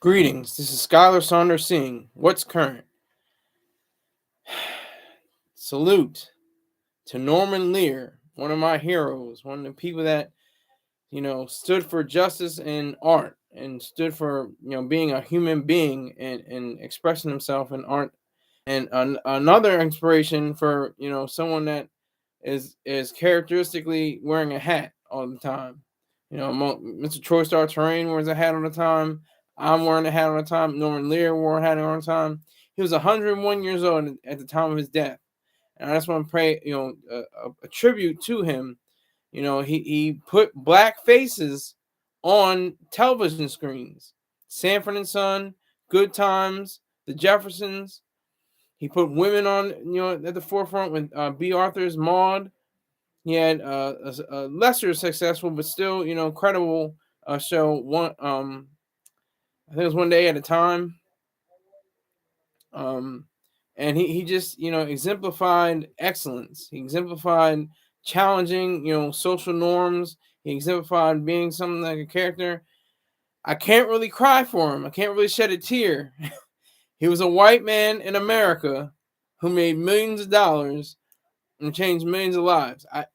Greetings. This is Skyler Saunders seeing what's current. Salute to Norman Lear, one of my heroes, one of the people that stood for justice in art and stood for being a human being and expressing himself in art. And another inspiration for someone that is characteristically wearing a hat all the time. Mr. Troy Star Terrain wears a hat all the time. I'm wearing a hat all the time. Norman Lear wore a hat all the time. He was 101 years old at the time of his death, and I just want to pray, a tribute to him. He put black faces on television screens. Sanford and Son, Good Times, The Jeffersons. He put women on, at the forefront with B. Arthur's Maud. He had a lesser successful, but still, credible show. I think it was One Day at a Time. And he just, exemplified excellence. He exemplified challenging, social norms. He exemplified being something like a character. I can't really cry for him. I can't really shed a tear. He was a white man in America who made millions of dollars and changed millions of lives. I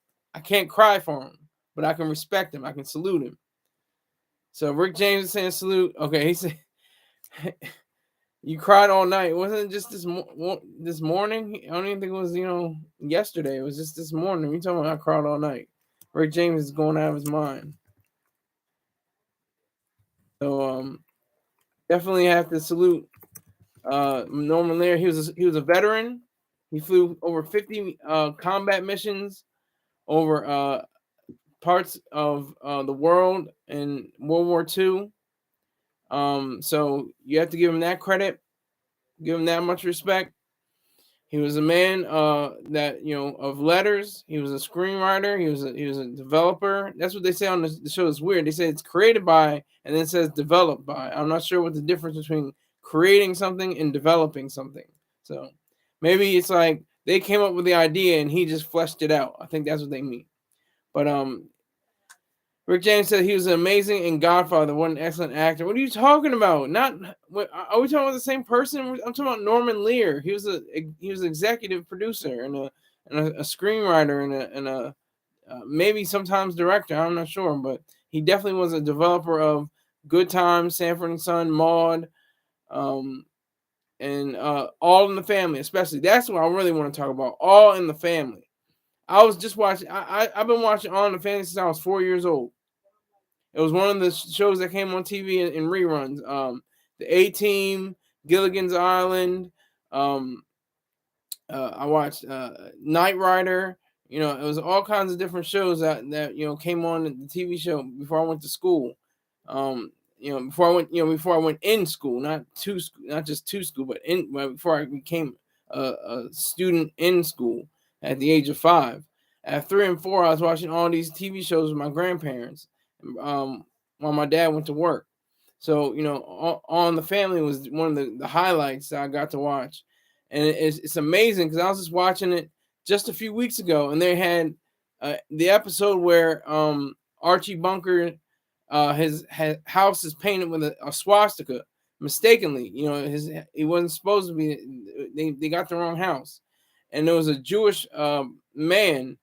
can't cry for him, but I can respect him. I can salute him. So Rick James is saying salute. Okay, he said, you cried all night. Wasn't it just this morning? I don't even think it was, yesterday. It was just this morning. You talking about I cried all night. Rick James is going out of his mind. So definitely have to salute Norman Lear. He was a veteran. He flew over 50 combat missions over parts of the world in World War II. So you have to give him that credit, give him that much respect. He was a man that of letters. He was a screenwriter. He was a developer. That's what they say on the show. It's weird. They say it's created by, and then it says developed by. I'm not sure what the difference between creating something and developing something. So maybe it's like they came up with the idea and he just fleshed it out. I think that's what they mean. But Rick James said he was amazing in Godfather. What an excellent actor. What are you talking about? Are we talking about the same person? I'm talking about Norman Lear. He was an executive producer and a screenwriter and a maybe sometimes director. I'm not sure, but he definitely was a developer of Good Times, Sanford and Son, Maud, and All in the Family. Especially that's what I really want to talk about. All in the Family. I was just watching. I've been watching All in the Family since I was 4 years old. It was one of the shows that came on TV in reruns. The A-Team, Gilligan's Island. I watched Knight Rider. It was all kinds of different shows that came on the TV show before I went to school. Before I went in school, not just to school, but before I became a student in school at the age of 5. At 3 and 4, I was watching all these TV shows with my grandparents. While my dad went to work. So, All in the Family was one of the highlights that I got to watch. And it's amazing because I was just watching it just a few weeks ago, and they had the episode where Archie Bunker, his house is painted with a swastika mistakenly. He wasn't supposed to be. They got the wrong house, and there was a Jewish man.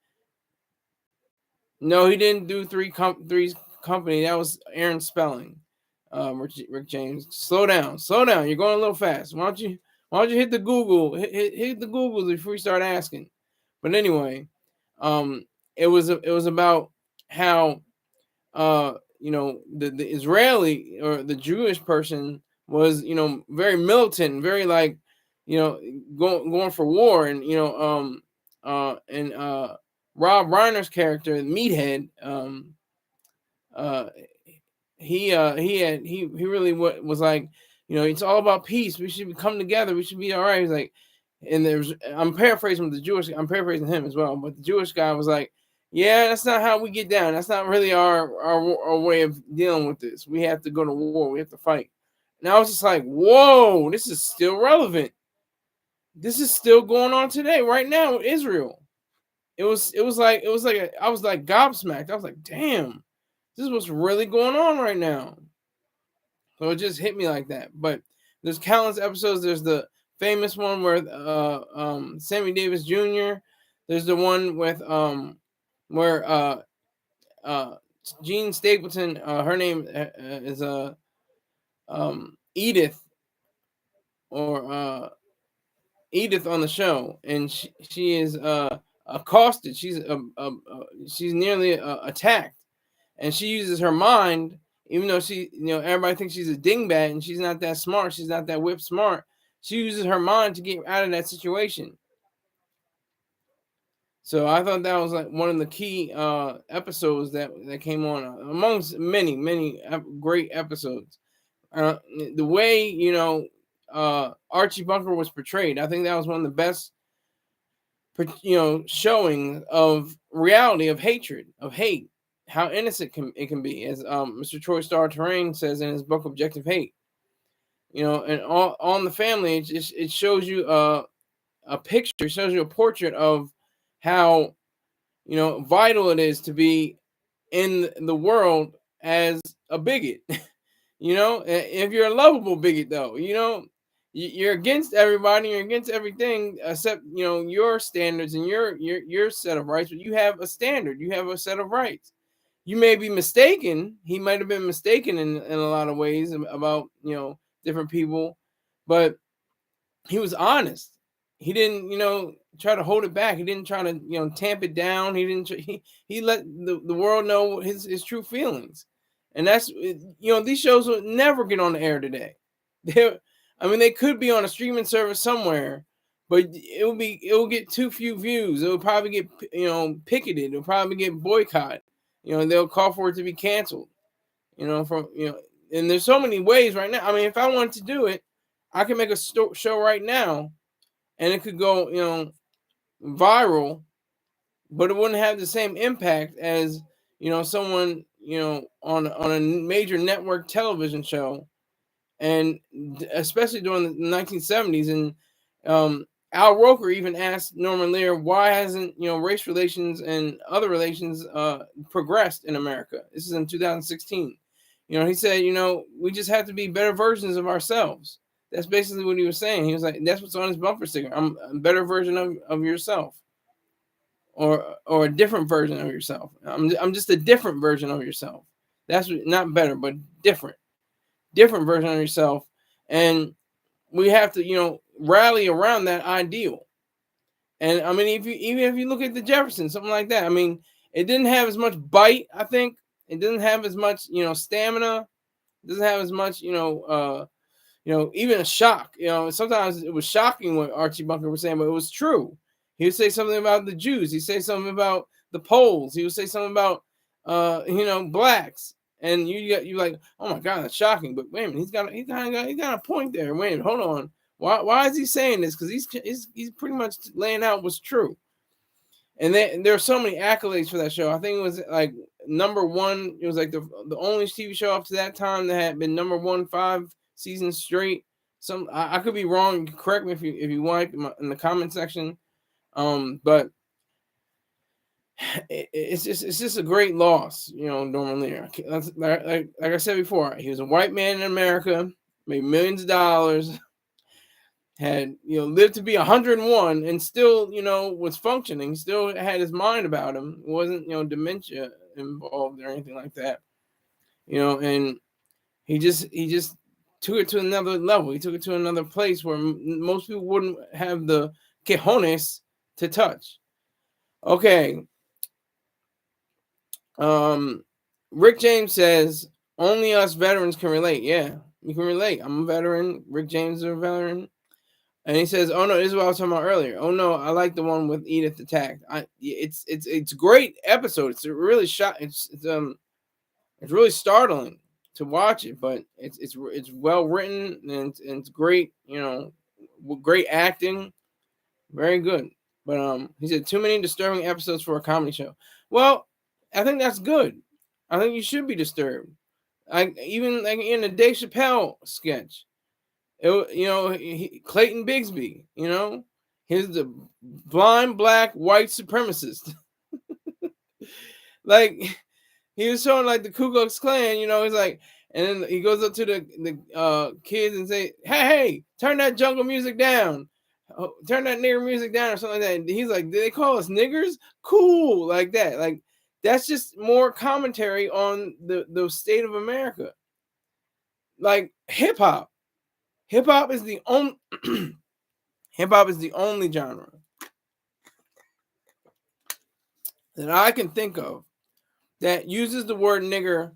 No, he didn't do Three's Company. That was Aaron Spelling. Rick James, slow down. You're going a little fast. Why don't you hit the Google? Hit the Googles before you start asking. But anyway, it was about how the Israeli or the Jewish person was very militant, very like going for war, and Rob Reiner's character, Meathead, he really was like, it's all about peace. We should come together. We should be all right. He's like, and I'm paraphrasing I'm paraphrasing him as well, but the Jewish guy was like, yeah, that's not how we get down. That's not really our way of dealing with this. We have to go to war. We have to fight. And I was just like, whoa, this is still relevant. This is still going on today, right now, with Israel. I was like gobsmacked. I was like, damn, this is what's really going on right now. So it just hit me like that. But there's countless episodes. There's the famous one where Sammy Davis Jr. There's the one with where Jean Stapleton, her name is Edith, or Edith on the show, and she is accosted. She's nearly attacked, and she uses her mind, even though everybody thinks she's a dingbat, and she's not that smart. She's not that whip smart. She uses her mind to get out of that situation. So I thought that was like one of the key episodes that came on, amongst many great episodes. The way Archie Bunker was portrayed, I think that was one of the best showing of reality, of hatred, of hate, how innocent it can be, as Mr. Troy Star Terrain says in his book Objective Hate. And on the family, it shows you a picture, it shows you a portrait of how vital it is to be in the world as a bigot. If you're a lovable bigot, though, you're against everybody, you're against everything except your standards and your set of rights. But you have a standard, you have a set of rights. You may be mistaken. He might have been mistaken in a lot of ways about different people, but he was honest. He didn't try to hold it back. He didn't try to tamp it down. He didn't. He let the world know his true feelings. And that's these shows will never get on the air today. They could be on a streaming service somewhere, but it will get too few views. It will probably get picketed. It'll probably get boycotted. They'll call for it to be canceled. And there's so many ways right now. If I wanted to do it, I can make a show right now, and it could go viral, but it wouldn't have the same impact as someone on a major network television show, and especially during the 1970s. And Al Roker even asked Norman Lear, why hasn't race relations and other relations progressed in America? This is in 2016. He said we just have to be better versions of ourselves. That's basically what he was saying. He was like, that's what's on his bumper sticker. I'm a better version of yourself. Or a different version of yourself. I'm just a different version of yourself. That's not better, but different version of yourself. And we have to, rally around that ideal. And even if you look at the Jeffersons, something like that, it didn't have as much bite. I think it didn't have as much, stamina. It doesn't have as much, even a shock. Sometimes it was shocking what Archie Bunker was saying, but it was true. He would say something about the Jews. He'd say something about the Poles. He would say something about, blacks. And you like, oh my God, that's shocking. But wait a minute, he got a point there. Wait a minute, hold on. Why is he saying this? Because he's pretty much laying out what's true. And there are so many accolades for that show. I think it was like number one. It was like the only TV show up to that time that had been number 1 5 seasons straight. I could be wrong. You can correct me if you want in the comment section. But it's just a great loss, Norman Lear. Like I said before, he was a white man in America, made millions of dollars, had lived to be 101, and still was functioning. Still had his mind about him. It wasn't dementia involved or anything like that. And he just took it to another level. He took it to another place where most people wouldn't have the cojones to touch. Okay. Rick James says only us veterans can relate. Yeah, you can relate. I'm a veteran. Rick James is a veteran. And he says, "Oh no, this is what I was talking about earlier. Oh no, I like the one with Edith attacked. It's a great episode. It's really it's really startling to watch it, but it's well written, and it's great. Great acting, very good. But he said too many disturbing episodes for a comedy show. Well, I think that's good. I think you should be disturbed. Even like in the Dave Chappelle sketch. Clayton Bigsby, he's the blind black white supremacist. Like he was showing like the Ku Klux Klan, he's like, And then he goes up to the kids and say, hey, turn that jungle music down. Oh, turn that nigger music down or something like that. And he's like, did they call us niggers? Cool, like that. Like, that's just more commentary on the state of America. Like hip hop. Hip hop is the only hip hop is the only genre that I can think of that uses the word nigger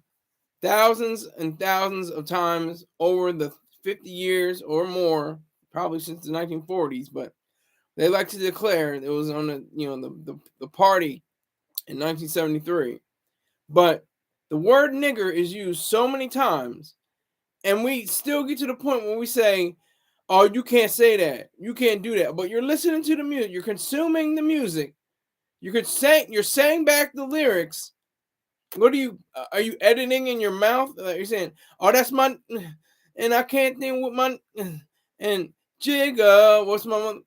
thousands and thousands of times over the 50 years or more, probably since the 1940s, but they like to declare it was on the party in 1973. But the word nigger is used so many times, and we still get to the point where we say, oh, you can't say that, you can't do that. But you're listening to the music, you're consuming the music, you're saying back the lyrics. What are you editing in your mouth? Like you're saying, oh, that's my, and I can't think with my, and jigga, what's my,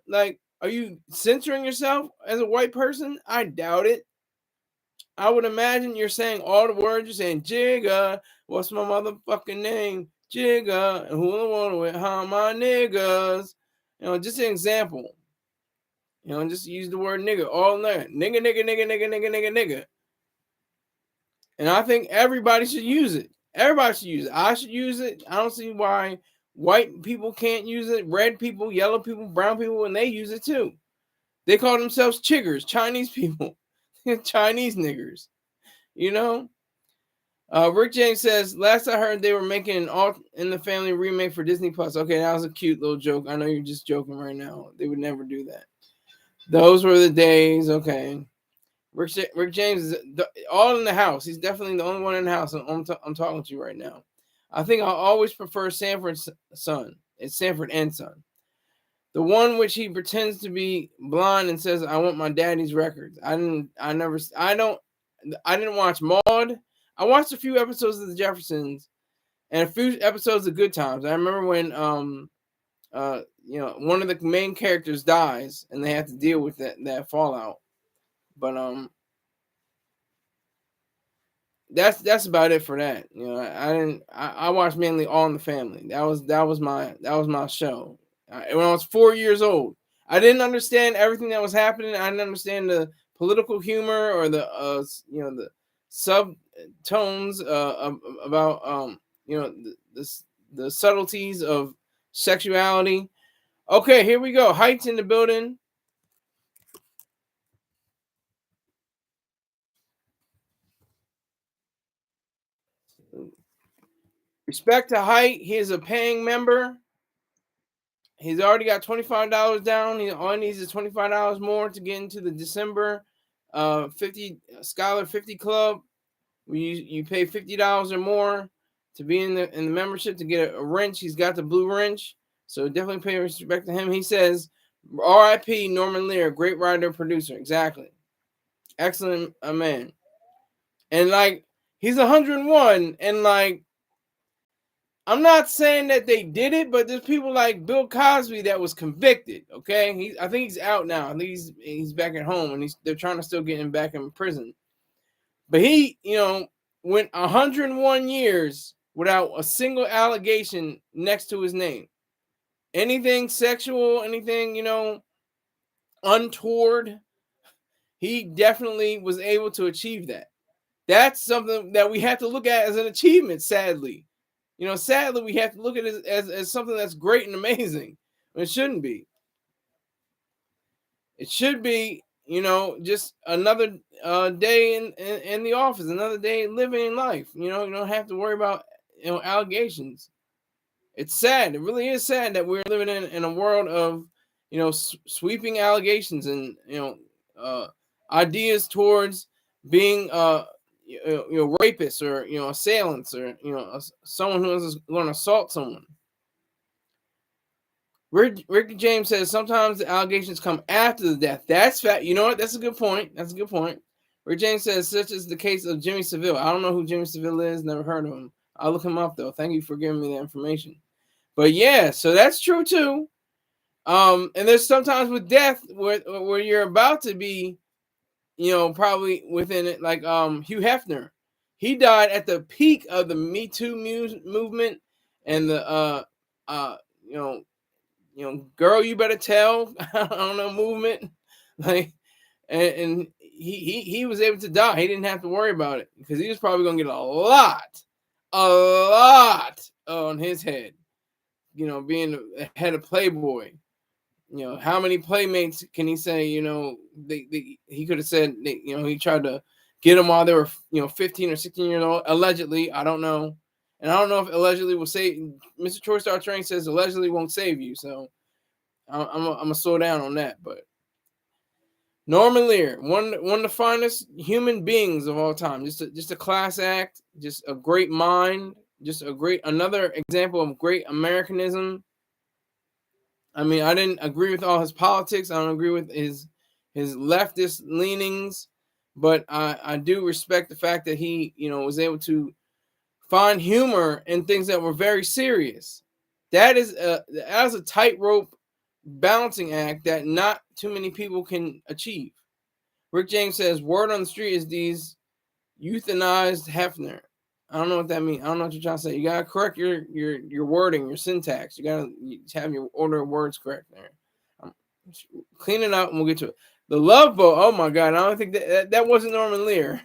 like, are you censoring yourself as a white person? I doubt it. I would imagine you're saying all the words. You're saying jigga, what's my motherfucking name? Jigga, who the one with how my niggas? Just an example. Just use the word nigga all night. Nigga, nigga, nigga, nigga, nigga, nigga, nigga. And I think everybody should use it. Everybody should use it. I should use it. I don't see why white people can't use it. Red people, yellow people, brown people, and they use it too. They call themselves chiggers, Chinese people, Chinese niggers. Rick James says, last I heard they were making an All in the Family remake for Disney Plus. Okay, that was a cute little joke. I know you're just joking right now. They would never do that. Those were the days. Okay. Rick James is all in the house. He's definitely the only one in the house. I'm talking to you right now. I think I'll always prefer Sanford's Son. It's Sanford and Son. The one which he pretends to be blind and says, I want my daddy's records. I didn't watch Maude. I watched a few episodes of The Jeffersons and a few episodes of Good Times. I remember when one of the main characters dies and they have to deal with that fallout. But that's about it for that. I watched mainly All in the Family. That was my show. When I was 4 years old, I didn't understand everything that was happening. I didn't understand the political humor or the the subtones about the subtleties of sexuality. Okay, here we go. Heights in the building. Respect to Height. He is a paying member. He's already got $25 down. All he needs is $25 more to get into the December 50 Skyler 50 Club. You pay $50 or more to be in the membership to get a wrench. He's got the blue wrench, so definitely pay respect to him. He says, "R.I.P. Norman Lear, great writer, producer." Exactly, excellent man. And like he's 101, and like I'm not saying that they did it, but there's people like Bill Cosby that was convicted. Okay, I think he's out now. I think he's back at home, and they're trying to still get him back in prison. But he, went 101 years without a single allegation next to his name. Anything sexual, anything, untoward, he definitely was able to achieve that. That's something that we have to look at as an achievement, sadly. Sadly, we have to look at it as something that's great and amazing. It shouldn't be. It should be, just another day in the office, another day living in life. You don't have to worry about allegations. It's sad. It really is sad that we're living in a world of sweeping allegations and ideas towards being rapists or assailants or someone who is going to assault someone. Rick James says sometimes the allegations come after the death. That's fact. You know what? That's a good point. Rick James says such is the case of Jimmy Savile. I don't know who Jimmy Savile is. Never heard of him. I'll look him up though. Thank you for giving me the information. But yeah, so that's true too. And there's sometimes with death where you're about to be, probably within it, like Hugh Hefner. He died at the peak of the Me Too movement and the uh you know girl you better tell I don't know movement, like, and he was able to die. He didn't have to worry about it because he was probably gonna get a lot on his head. Being the head of Playboy. How many playmates can he say? He could have said he tried to get them while they were 15 or 16 years old. Allegedly, I don't know, and I don't know if allegedly will save. Mr. Troy Star Train says allegedly won't save you, so I'm gonna slow down on that. But Norman Lear, one of the finest human beings of all time, just a class act, just a great mind, just another example of great Americanism. I mean, I didn't agree with all his politics. I don't agree with his leftist leanings, but I do respect the fact that he, was able to find humor in things that were very serious. That is a tightrope balancing act that not too many people can achieve. Rick James says, "Word on the street is these euthanized Hefner." I don't know what that means. I don't know what you're trying to say. You gotta correct your wording, your syntax. You gotta have your order of words correct there. Clean it up, and we'll get to it. The Love Boat. Oh my God! I don't think that wasn't Norman Lear.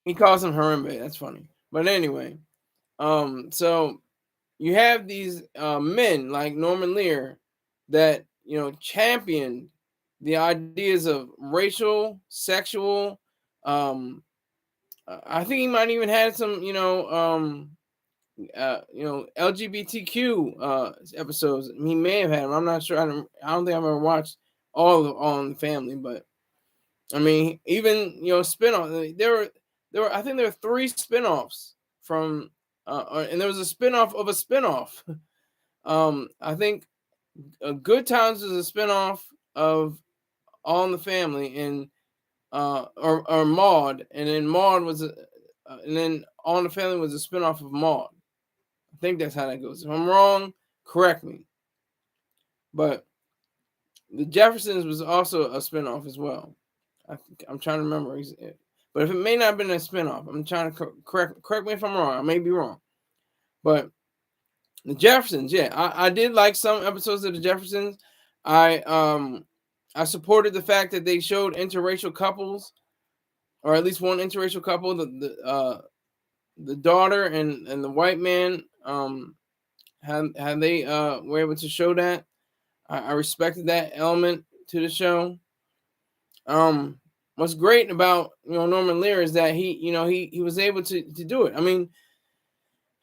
He calls him Harambe. That's funny. But anyway, so you have these men like Norman Lear that championed the ideas of racial, sexual. I think he might even had some, LGBTQ episodes. He may have had them. I'm not sure. I don't think I've ever watched all in the Family, but I mean, even spinoff. There were. I think there were 3 spinoffs from, and there was a spinoff of a spinoff. I think Good Times was a spinoff of All in the Family, and or Maude, and then Maude was, and then All in the Family was a spinoff of Maude. I think that's how that goes. If I'm wrong, correct me. But the Jeffersons was also a spinoff as well. I'm trying to remember. But if it may not have been a spinoff, I'm trying to correct me if I'm wrong. I may be wrong. But the Jeffersons, yeah, I did like some episodes of the Jeffersons. I supported the fact that they showed interracial couples, or at least one interracial couple, the daughter and the white man, how they were able to show that. I respected that element to the show. What's great about Norman Lear is that he was able to do it. I mean,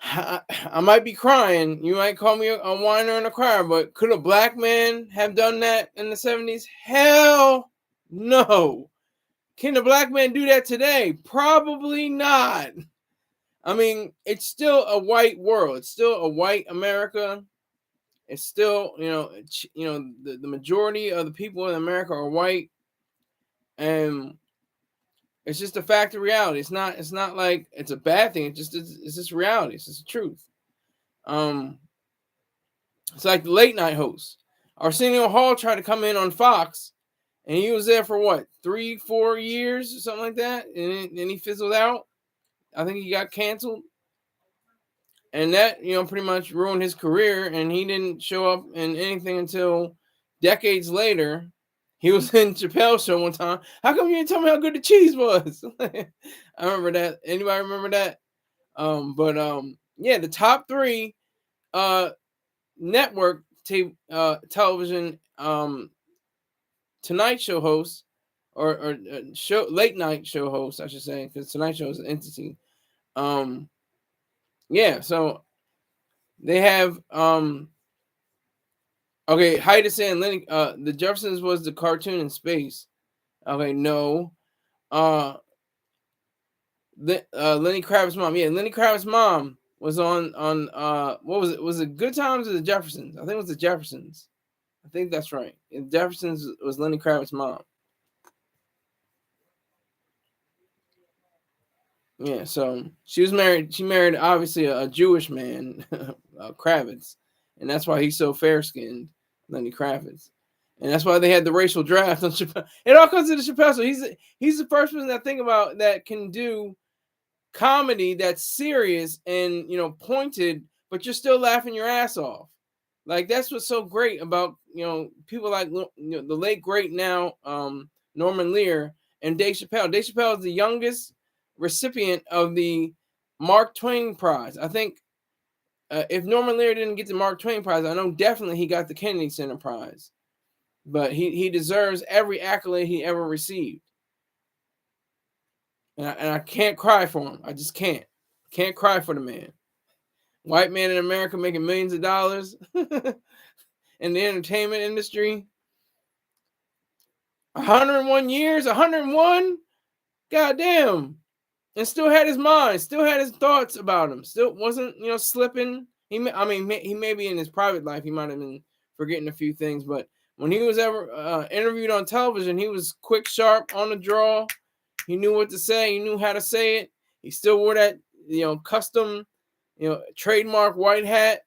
I might be crying. You might call me a whiner and a crier, but could a black man have done that in the 70s? Hell no. Can a black man do that today? Probably not. I mean, it's still a white world. It's still a white America. It's still, the majority of the people in America are white, and it's just a fact of reality. It's not like it's a bad thing. It's just reality. It's just the truth. It's like the late night host. Arsenio Hall tried to come in on Fox, and he was there for what, 3-4 years or something like that, and then he fizzled out. I think he got canceled, and that pretty much ruined his career. And he didn't show up in anything until decades later. He was in Chappelle's show one time. How come you didn't tell me how good the cheese was? I remember that. Anybody remember that? Yeah, the top 3 network television Tonight Show hosts, or show late night show hosts, I should say, because Tonight Show is an entity. Yeah, so they have okay, Heidi saying Lenny, the Jeffersons was the cartoon in space. Okay, no. Lenny Kravitz's mom. Yeah, Lenny Kravitz's mom was on what was it? Was it Good Times or the Jeffersons? I think it was the Jeffersons. I think that's right. The Jeffersons was Lenny Kravitz's mom. Yeah, so she was married. She married obviously a Jewish man, Kravitz, and that's why he's so fair skinned, Lenny Kravitz. And that's why they had the racial draft on Chappelle. It all comes to the Chappelle. So he's the first person I think about that can do comedy that's serious and pointed, but you're still laughing your ass off. Like that's what's so great about people like the late great now Norman Lear and Dave Chappelle. Dave Chappelle is the youngest recipient of the Mark Twain Prize. I think if Norman Lear didn't get the Mark Twain Prize, I know definitely he got the Kennedy Center Prize. But he deserves every accolade he ever received. And I can't cry for him. I just can't. Can't cry for the man. White man in America making millions of dollars in the entertainment industry. 101 years, 101? Goddamn. And still had his mind, still had his thoughts about him. Still wasn't, slipping. He may be in his private life, he might have been forgetting a few things, but when he was ever interviewed on television, he was quick, sharp, on the draw. He knew what to say. He knew how to say it. He still wore that, custom, trademark white hat.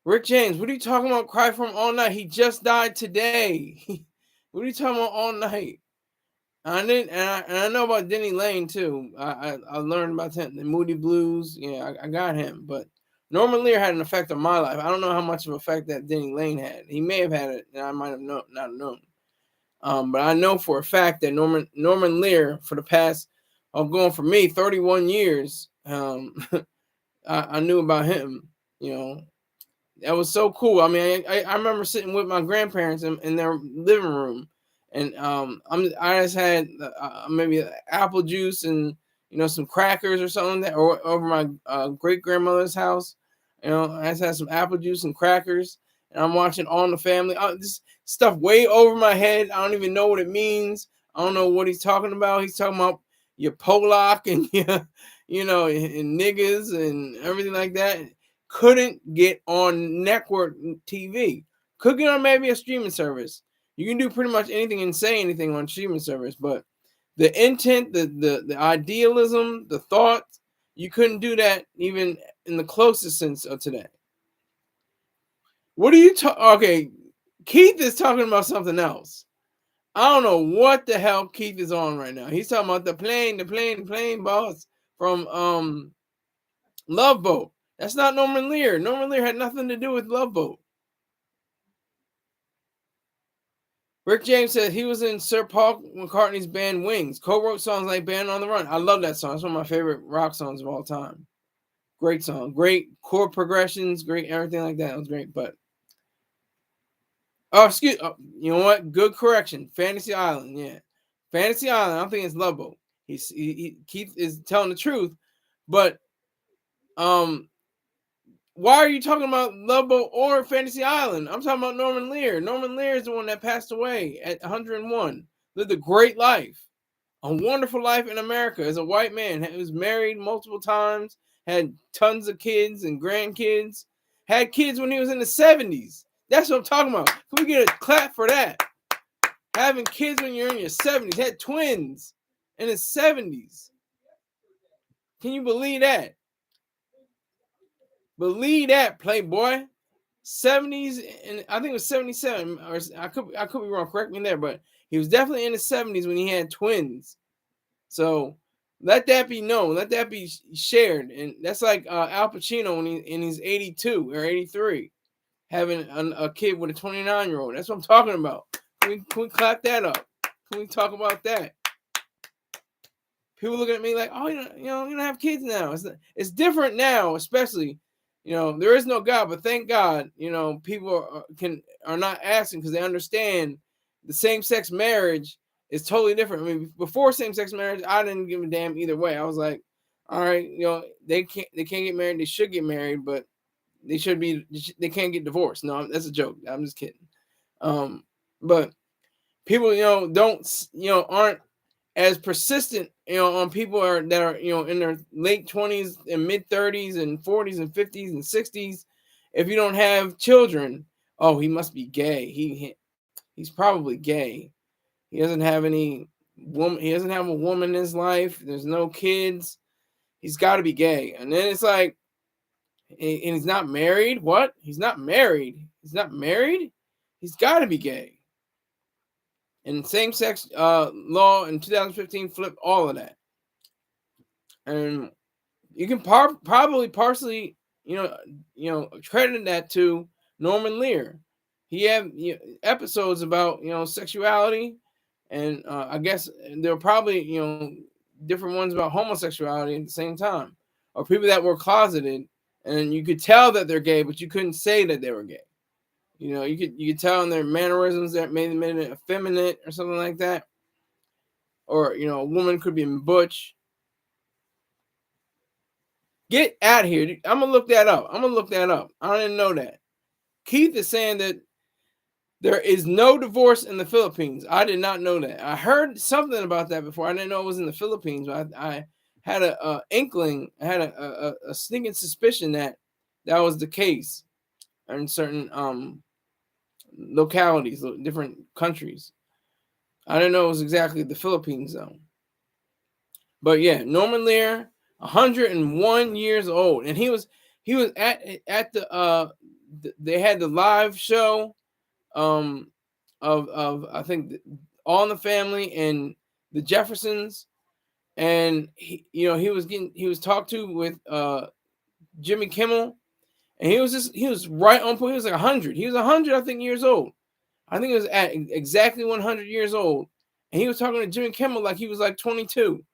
Rick James, what are you talking about? Cry for him all night. He just died today. What are you talking about all night? I know about Denny Lane too. I learned about him, the Moody Blues. Yeah, I got him. But Norman Lear had an effect on my life. I don't know how much of an effect that Denny Lane had. He may have had it, and I might have not known. But I know for a fact that Norman Lear, for the past, going for me, 31 years, I knew about him. That was so cool. I mean, I remember sitting with my grandparents in their living room, and I just had maybe apple juice and some crackers or something that, or over my great grandmother's house. I just had some apple juice and crackers, and I'm watching All in the Family. This stuff way over my head. I don't even know what it means. I don't know what he's talking about. He's talking about your Polak and your, and niggas and everything like that. Couldn't get on network TV. Could get on maybe a streaming service. You can do pretty much anything and say anything on streaming service, but the intent, the idealism, the thought, you couldn't do that even in the closest sense of today. What are you talking? Okay, Keith is talking about something else. I don't know what the hell Keith is on right now. He's talking about the plane boss from Love Boat. That's not Norman Lear. Norman Lear had nothing to do with Love Boat. Rick James said he was in Sir Paul McCartney's band Wings. Co-wrote songs like Band on the Run. I love that song. It's one of my favorite rock songs of all time. Great song. Great chord progressions. Great everything like that. It was great. But you know what? Good correction. Fantasy Island. Yeah. Fantasy Island. I don't think it's Love Boat. Keith is telling the truth. But why are you talking about Love Boat or Fantasy Island? I'm talking about Norman Lear. Norman Lear is the one that passed away at 101. Lived a great life, a wonderful life in America as a white man. He was married multiple times, had tons of kids and grandkids, had kids when he was in the 70s. That's what I'm talking about. Can we get a clap for that? Having kids when you're in your 70s. Had twins in his 70s. Can you believe that? Believe that, Playboy. 70s, and I think it was 77, or I could be wrong. Correct me there, but he was definitely in the 70s when he had twins. So let that be known. Let that be shared. And that's like Al Pacino when he's 82 or 83, having a kid with a 29-year-old. That's what I'm talking about. Can we clap that up? Can we talk about that? People looking at me like, oh, you don't have kids now. It's different now, especially. There is no God, but thank God, people are not asking because they understand the same-sex marriage is totally different. I mean, before same-sex marriage, I didn't give a damn either way. I was like, all right, they can't get married. They should get married, but they can't get divorced. No, that's a joke. I'm just kidding. But people, aren't as persistent, on people that are, in their late 20s and mid 30s and 40s and 50s and 60s. If you don't have children, oh, he must be gay. He's probably gay. He doesn't have any woman. He doesn't have a woman in his life. There's no kids. He's got to be gay. And then it's like, and he's not married. What? He's not married. He's not married. He's got to be gay. And same-sex law in 2015 flipped all of that. And you can probably partially, credit that to Norman Lear. He had episodes about sexuality, and I guess there were probably different ones about homosexuality at the same time, or people that were closeted, and you could tell that they're gay, but you couldn't say that they were gay. You could tell in their mannerisms that made it effeminate or something like that, or a woman could be butch. Get out of here. I'm going to look that up. I didn't know that. Keith is saying that there is no divorce in the Philippines. I did not know that. I heard something about that before. I didn't know it was in the Philippines. I had a inkling. I had a sneaking suspicion that was the case in certain localities, different countries. I didn't know it was exactly the Philippines, though. But yeah, Norman Lear, 101 years old, and he was at the they had the live show of I think All in the Family and the Jeffersons, and he was talked to with Jimmy Kimmel, and he was right on point. He was like 100. He was 100, I think, years old. I think it was at exactly 100 years old, and he was talking to Jimmy Kimmel like he was like 22.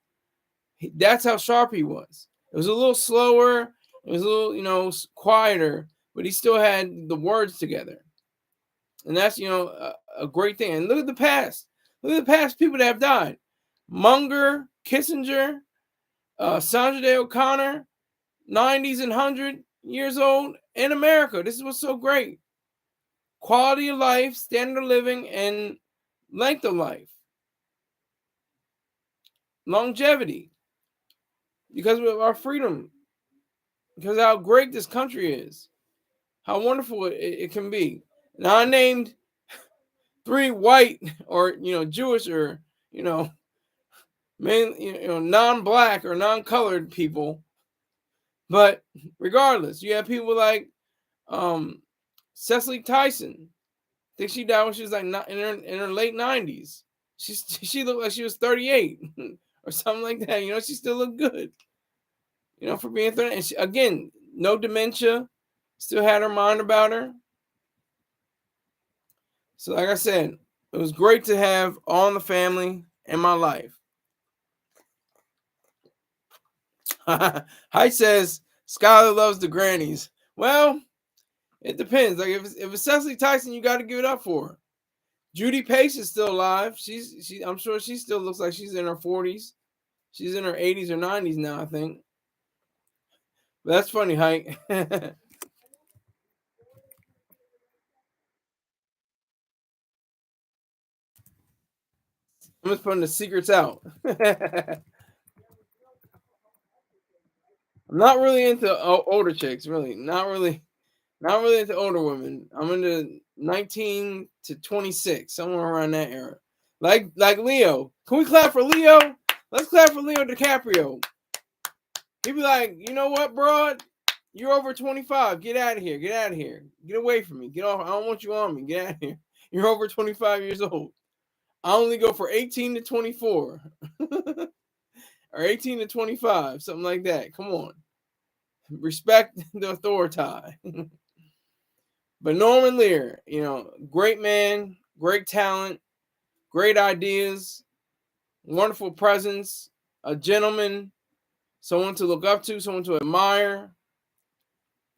That's how sharp he was. It was a little slower. It was a little, quieter, but he still had the words together. And that's, a great thing. And look at the past. Look at the past people that have died. Munger, Kissinger, Sandra Day O'Connor, 90s and 100 years old in America. This is what's so great. Quality of life, standard of living, and length of life. Longevity. Because of our freedom, because of how great this country is, how wonderful it can be. Now I named 3 white or Jewish or non-black or non-colored people, but regardless, you have people like Cecily Tyson. I think she died when she was like in her late 90s. She looked like she was 38 or something like that. She still looked good. For being 30. And she, again, no dementia, still had her mind about her. So like I said, it was great to have All in the Family in my life. Height says, Skyler loves the grannies. Well, it depends. Like if it's Cecily Tyson, you got to give it up for her. Judy Pace is still alive. I'm sure she still looks like she's in her 40s. She's in her 80s or 90s now, I think. That's funny, Hank. I'm just putting the secrets out. I'm not really into older chicks, really. Not really into older women. I'm into 19 to 26, somewhere around that era. Like Leo. Can we clap for Leo? Let's clap for Leo DiCaprio. He'd be like, you know what, broad? You're over 25. Get out of here. Get out of here. Get away from me. Get off. I don't want you on me. Get out of here. You're over 25 years old. I only go for 18 to 24. Or 18 to 25. Something like that. Come on. Respect the authority. But Norman Lear, great man, great talent, great ideas, wonderful presence, a gentleman, someone to look up to, someone to admire.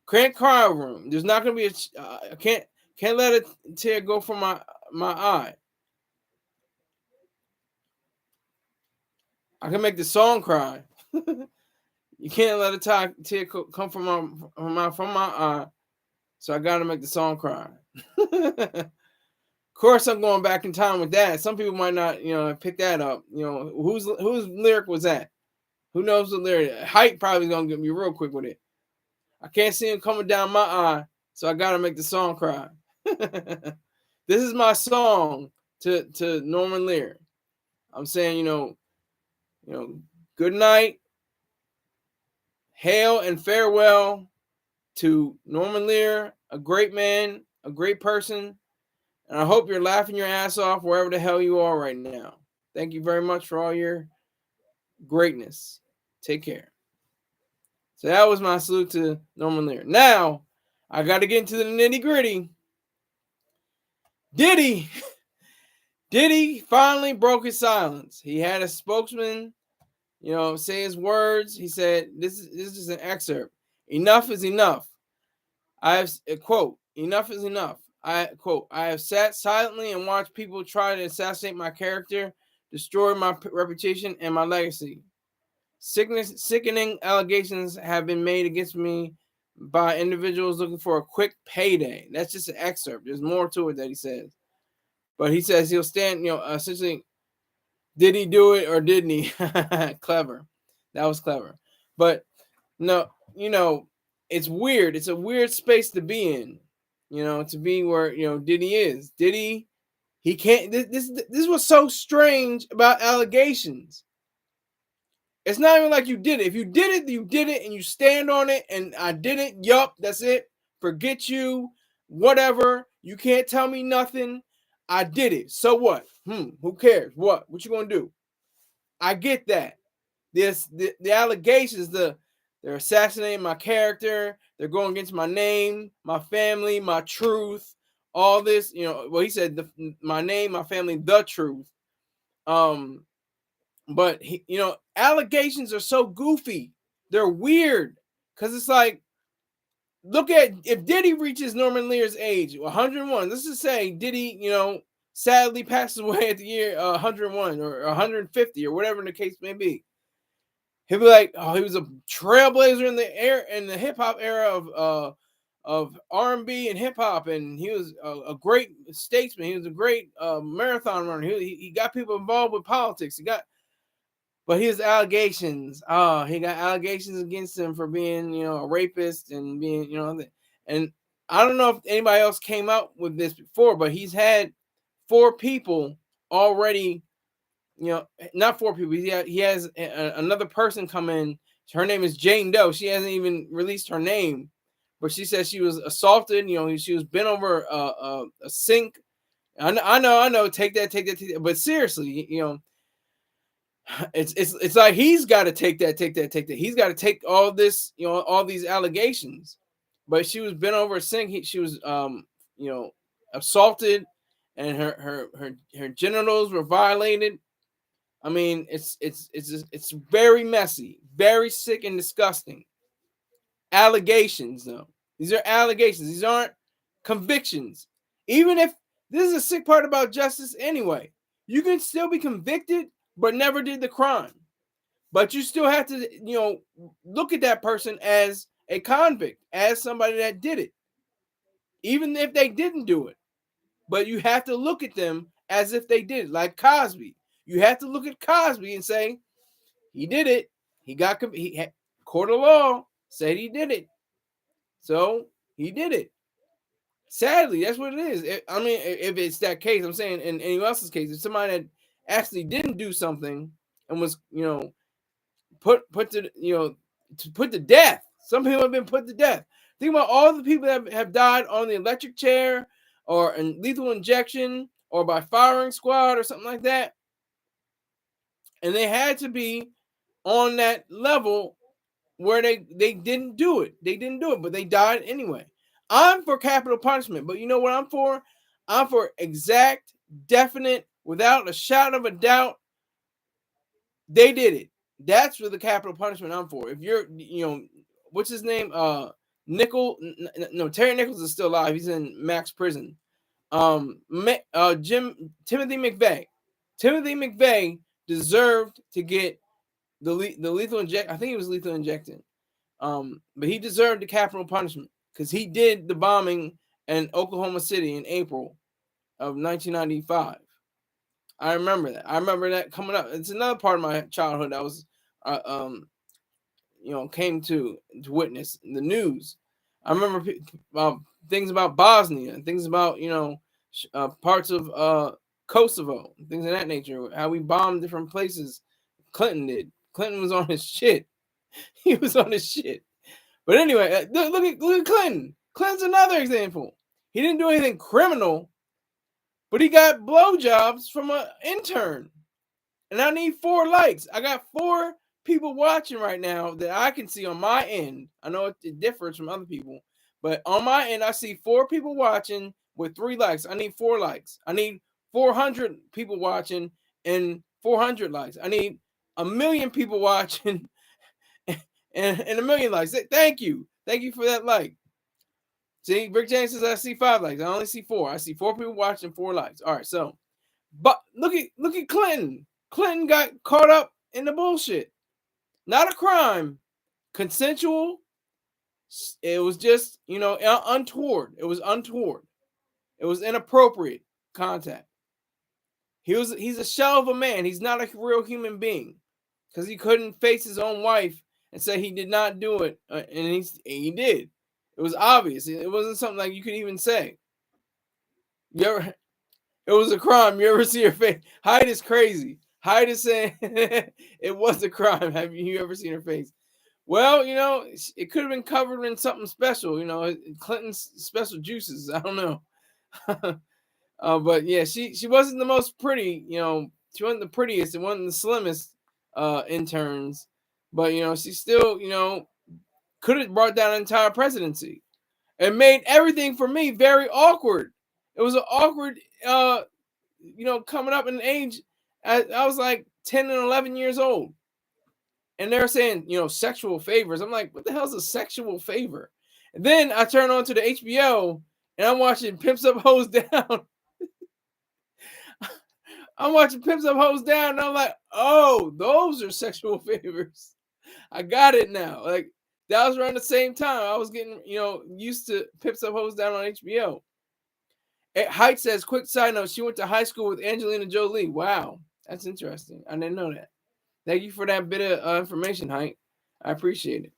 Can't cry over him. There's not gonna be I can't let a tear go from my eye. I can make the song cry. You can't let a tear come from my eye. So I gotta make the song cry. Of course, I'm going back in time with that. Some people might not, pick that up. Whose lyric was that? Who knows the lyric? Height probably gonna get me real quick with it. I can't see him coming down my eye, so I gotta make the song cry. This is my song to Norman Lear. I'm saying, good night, hail and farewell to Norman Lear, a great man, a great person. And I hope you're laughing your ass off wherever the hell you are right now. Thank you very much for all your greatness. Take care. So that was my salute to Norman Lear. Now, I got to get into the nitty gritty. Diddy finally broke his silence. He had a spokesman, say his words. He said, this is an excerpt. Enough is enough. I have, quote, enough is enough. I have sat silently and watched people try to assassinate my character, destroy my reputation and my legacy. Sickening allegations have been made against me by individuals looking for a quick payday. That's just an excerpt. There's more to it that he says. But he says he'll stand, essentially, did he do it or didn't he? Clever. That was clever. But no, it's weird. It's a weird space to be in, to be where, Diddy is. Diddy, he can't, this was so strange about allegations. It's not even like you did it. If you did it, you did it and you stand on it. And I did it. Yup, that's it. Forget you. Whatever. You can't tell me nothing. I did it. So what? Who cares? What you gonna do? I get that. The allegations, they're assassinating my character. They're going against my name, my family, my truth. All this, well, he said my name, my family, the truth. But allegations are so goofy. They're weird because it's like, look at if Diddy reaches Norman Lear's age, 101. Let's just say Diddy, sadly passes away at the year 101 or 150 or whatever the case may be. He'll be like, oh, he was a trailblazer in the hip hop era of R&B and hip hop, and he was a great statesman. He was a great marathon runner. He got people involved with politics. But his allegations, he got allegations against him for being, a rapist and being, and I don't know if anybody else came out with this before, but he's had 4 people already, not 4 people. He has another person come in. Her name is Jane Doe. She hasn't even released her name, but she says she was assaulted. She was bent over a sink. I know. Take that. But seriously, it's like he's got to take that. He's got to take all this, all these allegations. But she was bent over a sink. She was, assaulted, and her genitals were violated. I mean, it's very messy, very sick and disgusting. Allegations, though. These are allegations. These aren't convictions. Even if this is a sick part about justice anyway, you can still be convicted but never did the crime. But you still have to, look at that person as a convict, as somebody that did it, even if they didn't do it. But you have to look at them as if they did it, like Cosby. You have to look at Cosby and say, he did it. Court of law said he did it. So he did it. Sadly, that's what it is. If it's that case, I'm saying in anyone else's case, if somebody that actually didn't do something and was, put to death. Some people have been put to death. Think about all the people that have died on the electric chair or in lethal injection or by firing squad or something like that. And they had to be on that level where they didn't do it. They didn't do it, but they died anyway. I'm for capital punishment, but you know what I'm for? I'm for exact, definite, without a shadow of a doubt, they did it. That's for the capital punishment I'm for. If you're, what's his name? Terry Nichols is still alive. He's in max prison. Timothy McVeigh. Timothy McVeigh deserved to get the lethal injection. I think he was lethal injecting. But he deserved the capital punishment because he did the bombing in Oklahoma City in April of 1995. I remember that. I remember that coming up. It's another part of my childhood that was, came to witness in the news. I remember things about Bosnia and things about, parts of Kosovo, things of that nature. How we bombed different places. Clinton did. Clinton was on his shit. He was on his shit. But anyway, look at Clinton. Clinton's another example. He didn't do anything criminal, but he got blowjobs from an intern. And I need 4 likes. I got 4 people watching right now that I can see on my end. I know it differs from other people, but on my end, I see 4 people watching with 3 likes. I need 4 likes. I need 400 people watching and 400 likes. I need 1 million people watching and 1 million likes. Thank you. Thank you for that like. See, Rick James says I see 5 likes. I only see 4. I see 4 people watching, 4 likes. All right, so, but look at Clinton. Clinton got caught up in the bullshit. Not a crime, consensual. It was just, untoward. It was untoward. It was inappropriate contact. He's a shell of a man. He's not a real human being because he couldn't face his own wife and say he did not do it, and he did. It was obvious. It wasn't something like you could even say. It was a crime. You ever see her face? Hyde is crazy. Hyde is saying it was a crime. Have you ever seen her face? Well, it could have been covered in something special. Clinton's special juices. I don't know. But yeah, she wasn't the most pretty. She wasn't the prettiest. It wasn't the slimmest interns. But she still could have brought down an entire presidency. It made everything for me very awkward. It was an awkward, coming up in age. I was like 10 and 11 years old. And they're saying, sexual favors. I'm like, what the hell is a sexual favor? And then I turn on to the HBO and I'm watching Pimps Up, Hoes Down. I'm watching Pimps Up, Hoes Down. And I'm like, oh, those are sexual favors. I got it now. Like, that was around the same time. I was getting, used to Pimps Up, Hoes Down on HBO. Height says, quick side note, she went to high school with Angelina Jolie. Wow, that's interesting. I didn't know that. Thank you for that bit of information, Height. I appreciate it.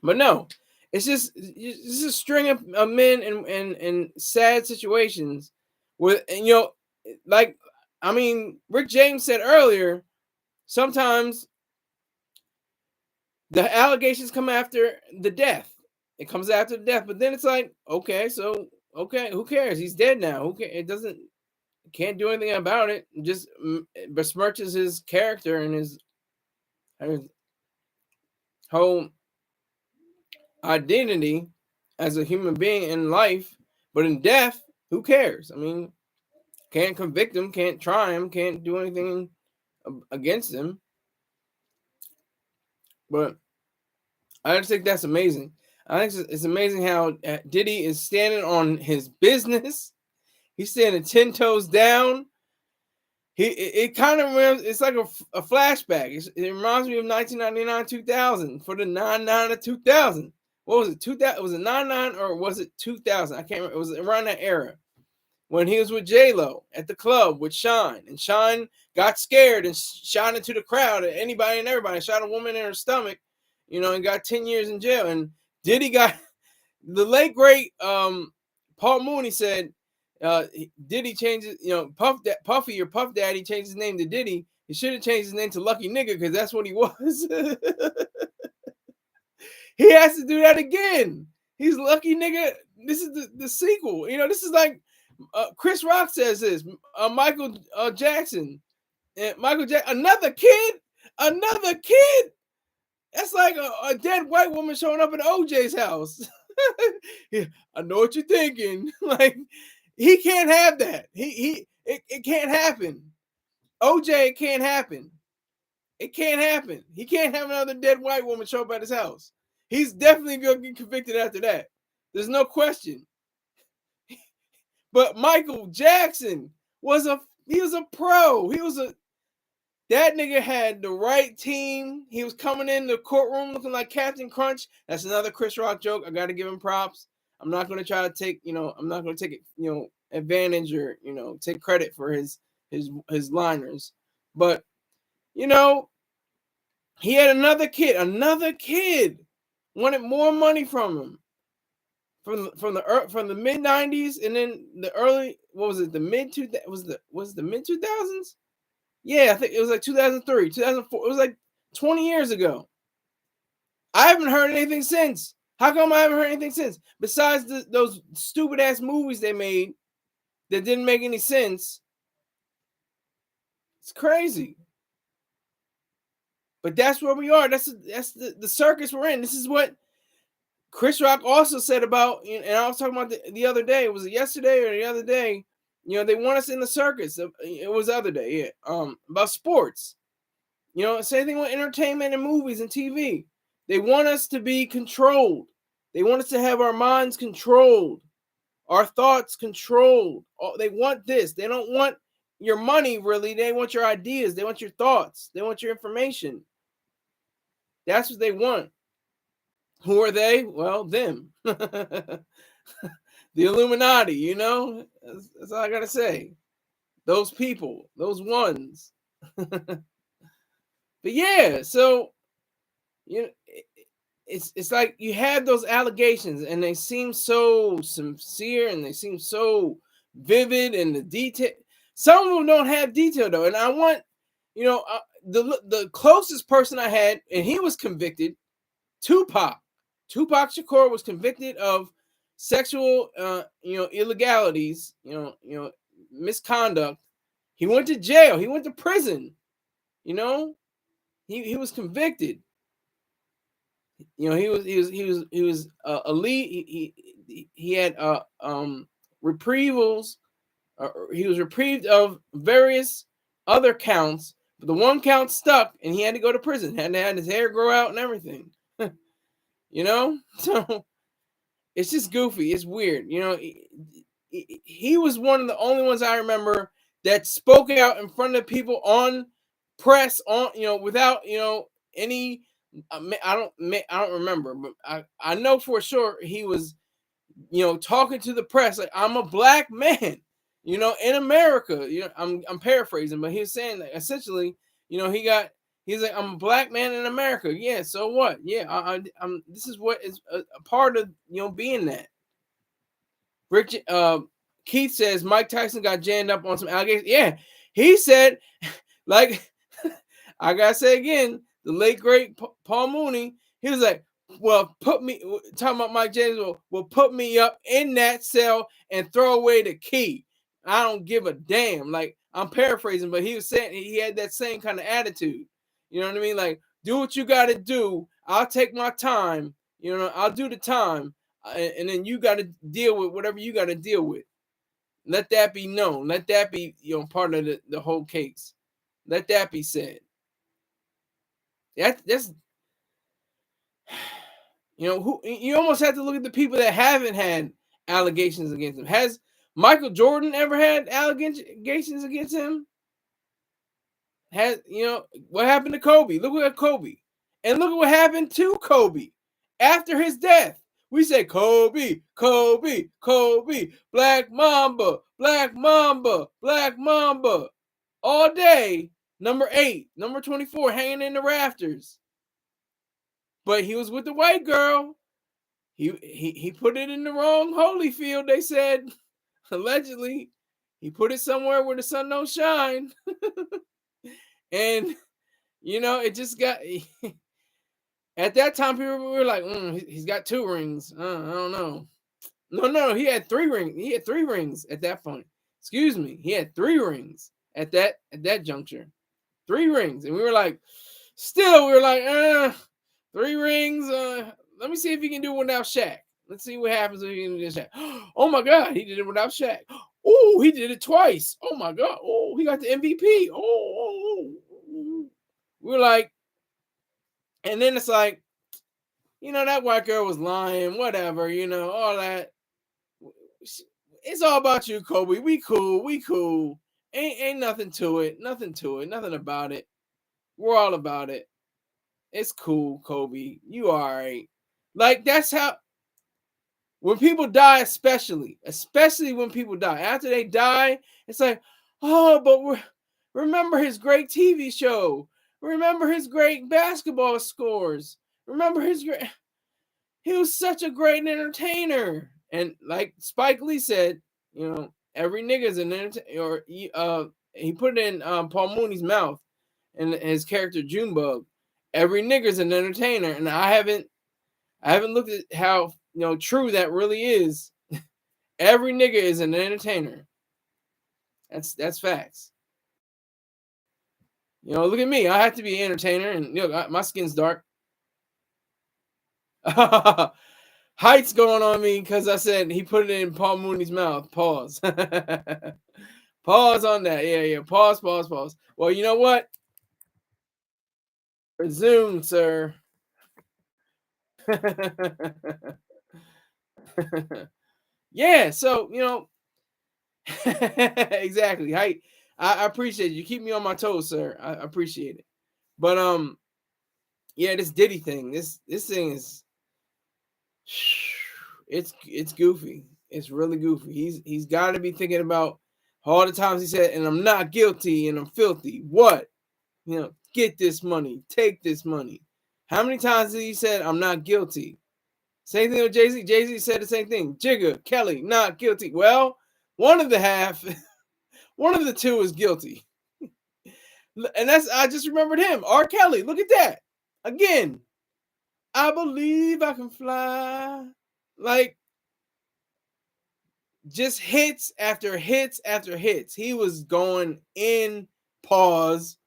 But no, it's just a string of men and sad situations with, Rick James said earlier, sometimes the allegations come after the death. It comes after the death, but then it's like, okay, who cares? He's dead now. Who cares? Can't do anything about it. It just besmirches his character and his whole identity as a human being in life. But in death, who cares? I mean, can't convict him, can't try him, can't do anything against him. But I just think that's amazing. I think it's amazing how Diddy is standing on his business. He's standing 10 toes down. It kind of reminds, it's like a flashback. It reminds me of 1999, 2000 for the 99 of 2000. What was it? 2000? Was it 99 or was it 2000? I can't remember. It was around that era when he was with J-Lo at the club with Sean, and Sean got scared and shot into the crowd at anybody and everybody. Shot a woman in her stomach, and got 10 years in jail. And Diddy got the late great Paul Mooney said. Diddy changes, Puffy or Puff Daddy changed his name to Diddy. He should have changed his name to Lucky Nigga because that's what he was. He has to do that again. He's Lucky Nigga. This is the sequel. This is like Chris Rock says this. Michael Jackson. Another kid. That's like a dead white woman showing up at OJ's house. I know what you're thinking. Like, he can't have that. It can't happen. OJ, it can't happen. It can't happen. He can't have another dead white woman show up at his house. He's definitely going to get convicted after that. There's no question. But Michael Jackson was a pro. That nigga had the right team. He was coming in the courtroom looking like Captain Crunch. That's another Chris Rock joke. I got to give him props. I'm not going to try to take, I'm not going to take it, advantage or, take credit for his liners. But, he had another kid wanted more money from him from the mid 90s. And then the early, what was it? The mid was the mid 2000s? Yeah, I think it was like 2003, 2004. It was like 20 years ago. I haven't heard anything since. How come I haven't heard anything since? Besides those stupid ass movies they made that didn't make any sense. It's crazy. But that's where we are. That's the circus we're in. This is what Chris Rock also said about, and I was talking about the other day. Was it yesterday or the other day? You know, they want us in the circus. It was the other day, yeah. About sports. You know, same thing with entertainment and movies and TV. They want us to be controlled. They want us to have our minds controlled, our thoughts controlled. They want this. They don't want your money, really. They want your ideas. They want your thoughts. They want your information. That's what they want. Who are they? Well, them. The Illuminati, you know? That's all I got to say. Those people, those ones. But yeah, so, you know, it's like you had those allegations and they seem so sincere and they seem so vivid, and the detail. Some of them don't have detail though. And I want, you know, the closest person I had, and he was convicted, Tupac Shakur was convicted of sexual, illegalities, misconduct. He went to jail. He went to prison. You know, he was convicted. You know, he was elite. He had reprievals. He was reprieved of various other counts, but the one count stuck, and he had to go to prison. Had to have his hair grow out and everything. You know, so it's just goofy. It's weird. You know, he was one of the only ones I remember that spoke out in front of people on press, on, without, any. I don't remember, but I know for sure he was, talking to the press like, I'm a black man, in America. I'm paraphrasing, but he was saying that essentially, he's like, I'm a black man in America. Yeah, so what? Yeah, I'm. This is what is a part of being that. Richard Keith says Mike Tyson got jammed up on some allegations. Yeah, he said, like, I gotta say again, the late great Paul Mooney. He was like, well, talking about Mike James. Well, put me up in that cell and throw away the key. I don't give a damn. Like, I'm paraphrasing, but he was saying he had that same kind of attitude. You know what I mean? Like, do what you got to do. I'll take my time. I'll do the time. And then you got to deal with whatever you got to deal with. Let that be known. Let that be, part of the whole case. Let that be said. That's who you almost have to look at the people that haven't had allegations against him. Has Michael Jordan ever had allegations against him? What happened to Kobe? Look at Kobe. And look at what happened to Kobe after his death. We say Kobe, Kobe, Kobe, Black Mamba, Black Mamba, Black Mamba. All day, number 8, number 24, hanging in the rafters. But he was with the white girl. He put it in the wrong Holyfield, they said. Allegedly. He put it somewhere where the sun don't shine. And, it just got... At that time, people were like, he's got 2 rings. I don't know. No, he had 3 rings. He had 3 rings at that point. Excuse me. He had 3 rings at that juncture. 3 rings. And we were like, 3 rings. Let me see if he can do it without Shaq. Let's see what happens if he can do Shaq. Oh my God, he did it without Shaq. Oh, he did it twice. Oh my God. Oh, he got the MVP. Oh. We're like, and then it's like, that white girl was lying, whatever, all that. It's all about you, Kobe. We cool. Ain't nothing to it. Nothing about it. We're all about it. It's cool, Kobe. You all right. Like, that's how, when people die, especially when people die, after they die, it's like, oh, but remember his great TV show. Remember his great basketball scores. Remember he was such a great entertainer. And like Spike Lee said, every nigga's an entertainer. Or he put it in Paul Mooney's mouth and his character Junebug. every nigger's an entertainer, and I haven't looked at how true that really is. Every nigger is an entertainer. That's facts. Look at me. I have to be an entertainer, and my skin's dark. Height's going on me because I said he put it in Paul Mooney's mouth. Pause. Pause on that. Yeah. Pause. Well, you know what? Resume, sir. Yeah. So exactly. I appreciate you. You keep me on my toes, sir. I appreciate it. But yeah, this Diddy thing. This thing is. It's goofy. It's really goofy. He's got to be thinking about all the times he said, "And I'm not guilty, and I'm filthy." What? Get this money, take this money. How many times did he said, "I'm not guilty"? Same thing with Jay-Z. Jay-Z said the same thing. Jigga, Kelly, not guilty. Well, one of the two is guilty. And I just remembered him. R. Kelly, look at that. Again, I believe I can fly. Like, just hits after hits after hits. He was going in, pause,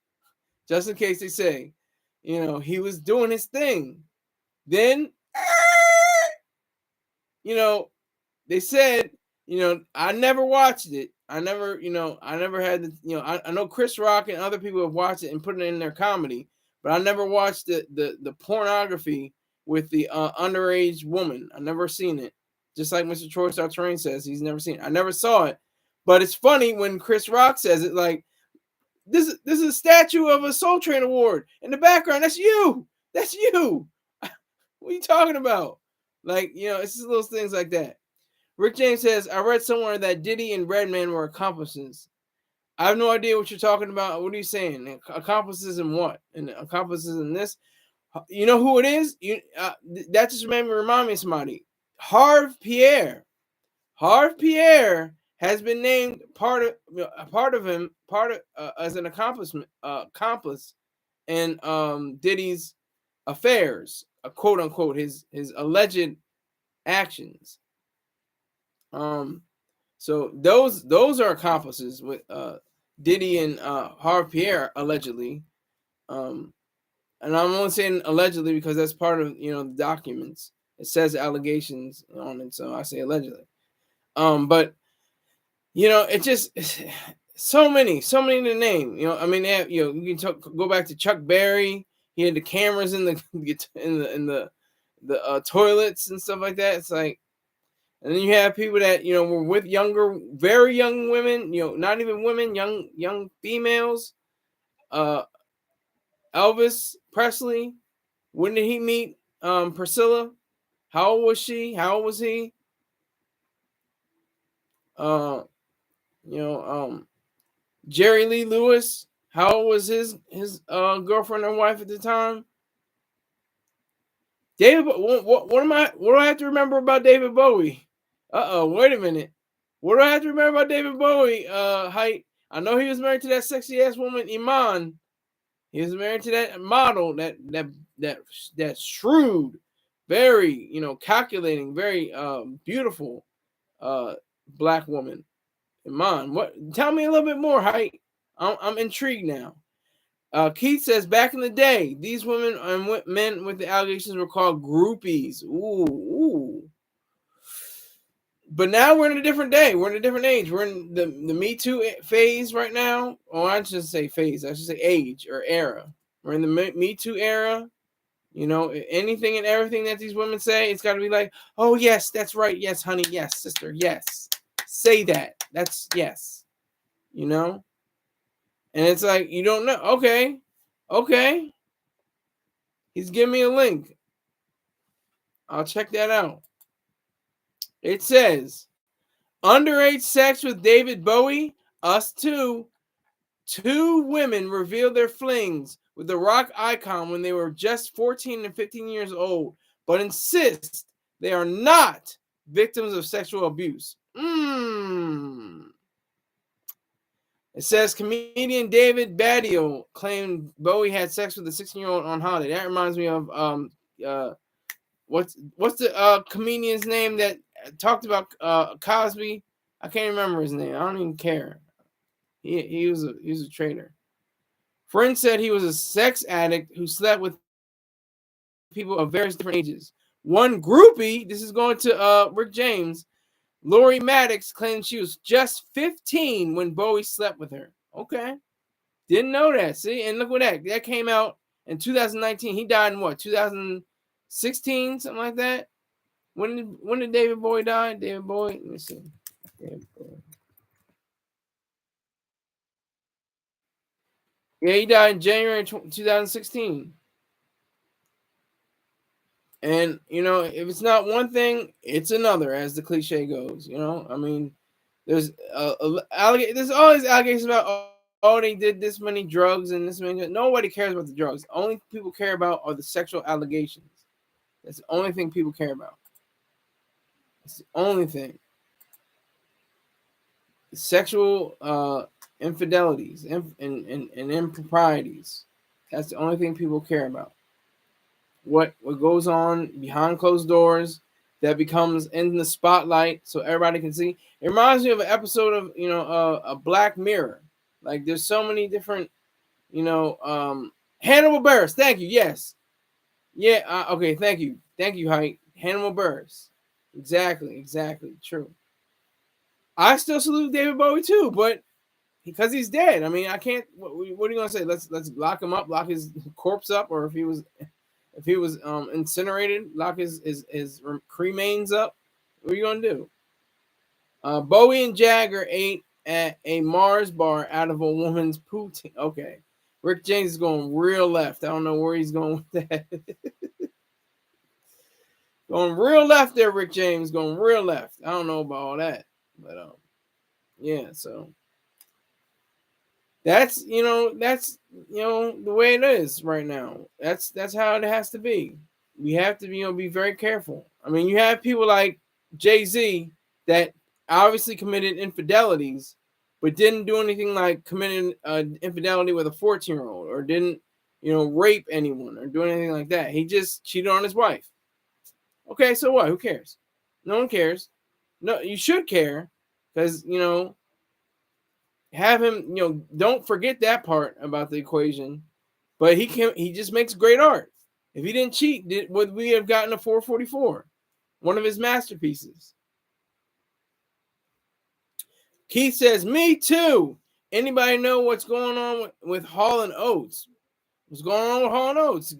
just in case they say, he was doing his thing. Then, they said, I never watched it. I never had the, I know Chris Rock and other people have watched it and put it in their comedy, but I never watched the pornography with the underage woman. I never seen it. Just like Mr. Troy Sartrain says, he's never seen it. I never saw it. But it's funny when Chris Rock says it, like, this is a statue of a Soul Train award in the background. That's you. That's you. What are you talking about? Like, it's just little things like that. Rick James says, I read somewhere that Diddy and Redman were accomplices. I have no idea what you're talking about. What are you saying? Accomplices in what? And accomplices in this? You know who it is? That just made me remind me of somebody. Harv Pierre. Harv Pierre has been named part of as an accomplice in Diddy's affairs, quote unquote, his alleged actions. So those are accomplices with Diddy and Harv Pierre allegedly. And I'm only saying allegedly because that's part of the documents. It says allegations on it, so I say allegedly. But it just so many to name. I mean, they have, you can go back to Chuck Berry. He had the cameras in the toilets and stuff like that. It's like, and then you have people that were with very young women. Not even women, young females. Elvis Presley. When did he meet Priscilla? How old was she? How old was he? Jerry Lee Lewis. How old was his girlfriend or wife at the time? David. What do I have to remember about David Bowie? Wait a minute. What do I have to remember about David Bowie? Height. I know he was married to that sexy ass woman Iman. He was married to that model, that shrewd, very calculating, very beautiful black woman. Iman. What? Tell me a little bit more, Height. I'm intrigued now. Keith says, back in the day, these women and men with the allegations were called groupies. Ooh. But now we're in a different day. We're in a different age. We're in the Me Too phase right now. Oh, I shouldn't say phase. I should say age or era. We're in the Me Too era. Anything and everything that these women say, it's got to be like, oh, yes, that's right. Yes, honey. Yes, sister. Yes. Say that. That's yes. And it's like, you don't know. Okay. He's giving me a link. I'll check that out. It says, underage sex with David Bowie, us too. 2 women revealed their flings with the rock icon when they were just 14 and 15 years old, but insist they are not victims of sexual abuse. It says comedian David Baddiel claimed Bowie had sex with a 16-year-old on holiday. That reminds me of what's the comedian's name that talked about Cosby? I can't remember his name. I don't even care. He was a traitor. Friends said he was a sex addict who slept with people of various different ages. One groupie, this is going to Rick James, Lori Maddox, claimed she was just 15 when Bowie slept with her. Okay. Didn't know that. See, and look what that came out in 2019. He died in what, 2016, something like that. When did David Bowie die? David Bowie. Let me see. David Bowie. Yeah, he died in January 2016. And if it's not one thing, it's another, as the cliche goes. I mean, there's there's always allegations about they did this many drugs and this many. Nobody cares about the drugs. The only people care about are the sexual allegations. That's the only thing people care about. It's the only thing. Sexual infidelities and improprieties. That's the only thing people care about. What goes on behind closed doors that becomes in the spotlight so everybody can see. It reminds me of an episode of a Black Mirror. Like there's so many different Hannibal Buress. Thank you. Yes. Yeah. Okay. Thank you, Height. Hannibal Buress. Exactly. True. I still salute David Bowie too, but because he's dead. I mean, I can't. What are you gonna say? Let's lock him up, lock his corpse up, or if he was incinerated, lock his cremains up. What are you gonna do? Bowie and Jagger ate at a Mars bar out of a woman's poutine. Okay, Rick James is going real left. I don't know where he's going with that. Going real left there, Rick James. Going real left. I don't know about all that, but yeah. So that's the way it is right now. That's how it has to be. We have to be very careful. I mean, you have people like Jay-Z that obviously committed infidelities, but didn't do anything like committing infidelity with a 14-year-old, or didn't rape anyone or do anything like that. He just cheated on his wife. Okay, so what? Who cares? No one cares. No, you should care, because have him, don't forget that part about the equation. But he just makes great art. If he didn't cheat, would we have gotten a 444? One of his masterpieces. Keith says, me too. Anybody know what's going on with Hall & Oates? What's going on with Hall & Oates?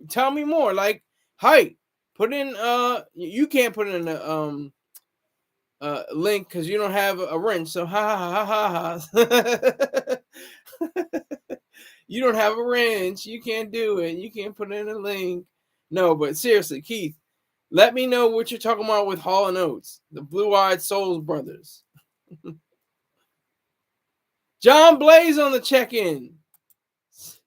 Tell me more. Like, Height, put in you can't put in a link because you don't have a wrench. So ha. You don't have a wrench. You can't do it. You can't put in a link. No, but seriously, Keith, let me know what you're talking about with Hall & Oates, the Blue-Eyed Souls brothers. John Blaze on the check-in.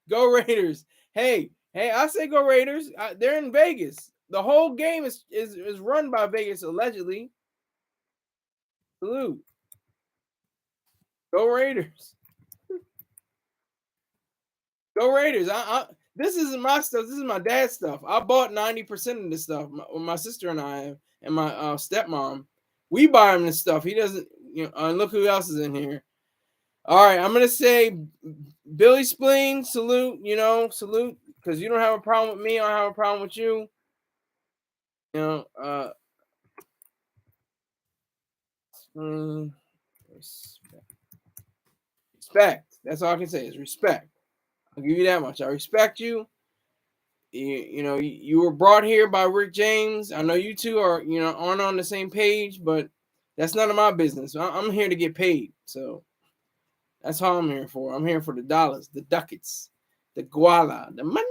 Go Raiders. Hey, I say go Raiders. They're in Vegas. The whole game is run by Vegas, allegedly. Salute. Go Raiders. Go Raiders. This isn't my stuff. This is my dad's stuff. I bought 90% of this stuff. My sister and I and my stepmom. We buy him this stuff. He doesn't, and look who else is in here. All right, I'm gonna say Billy Spleen, salute, salute, because you don't have a problem with me. I don't have a problem with you. Respect. That's all I can say is respect. I'll give you that much. I respect you. You were brought here by Rick James. I know you two are, aren't on the same page, but that's none of my business. I'm here to get paid. So that's all I'm here for. I'm here for the dollars, the ducats, the guala, the money.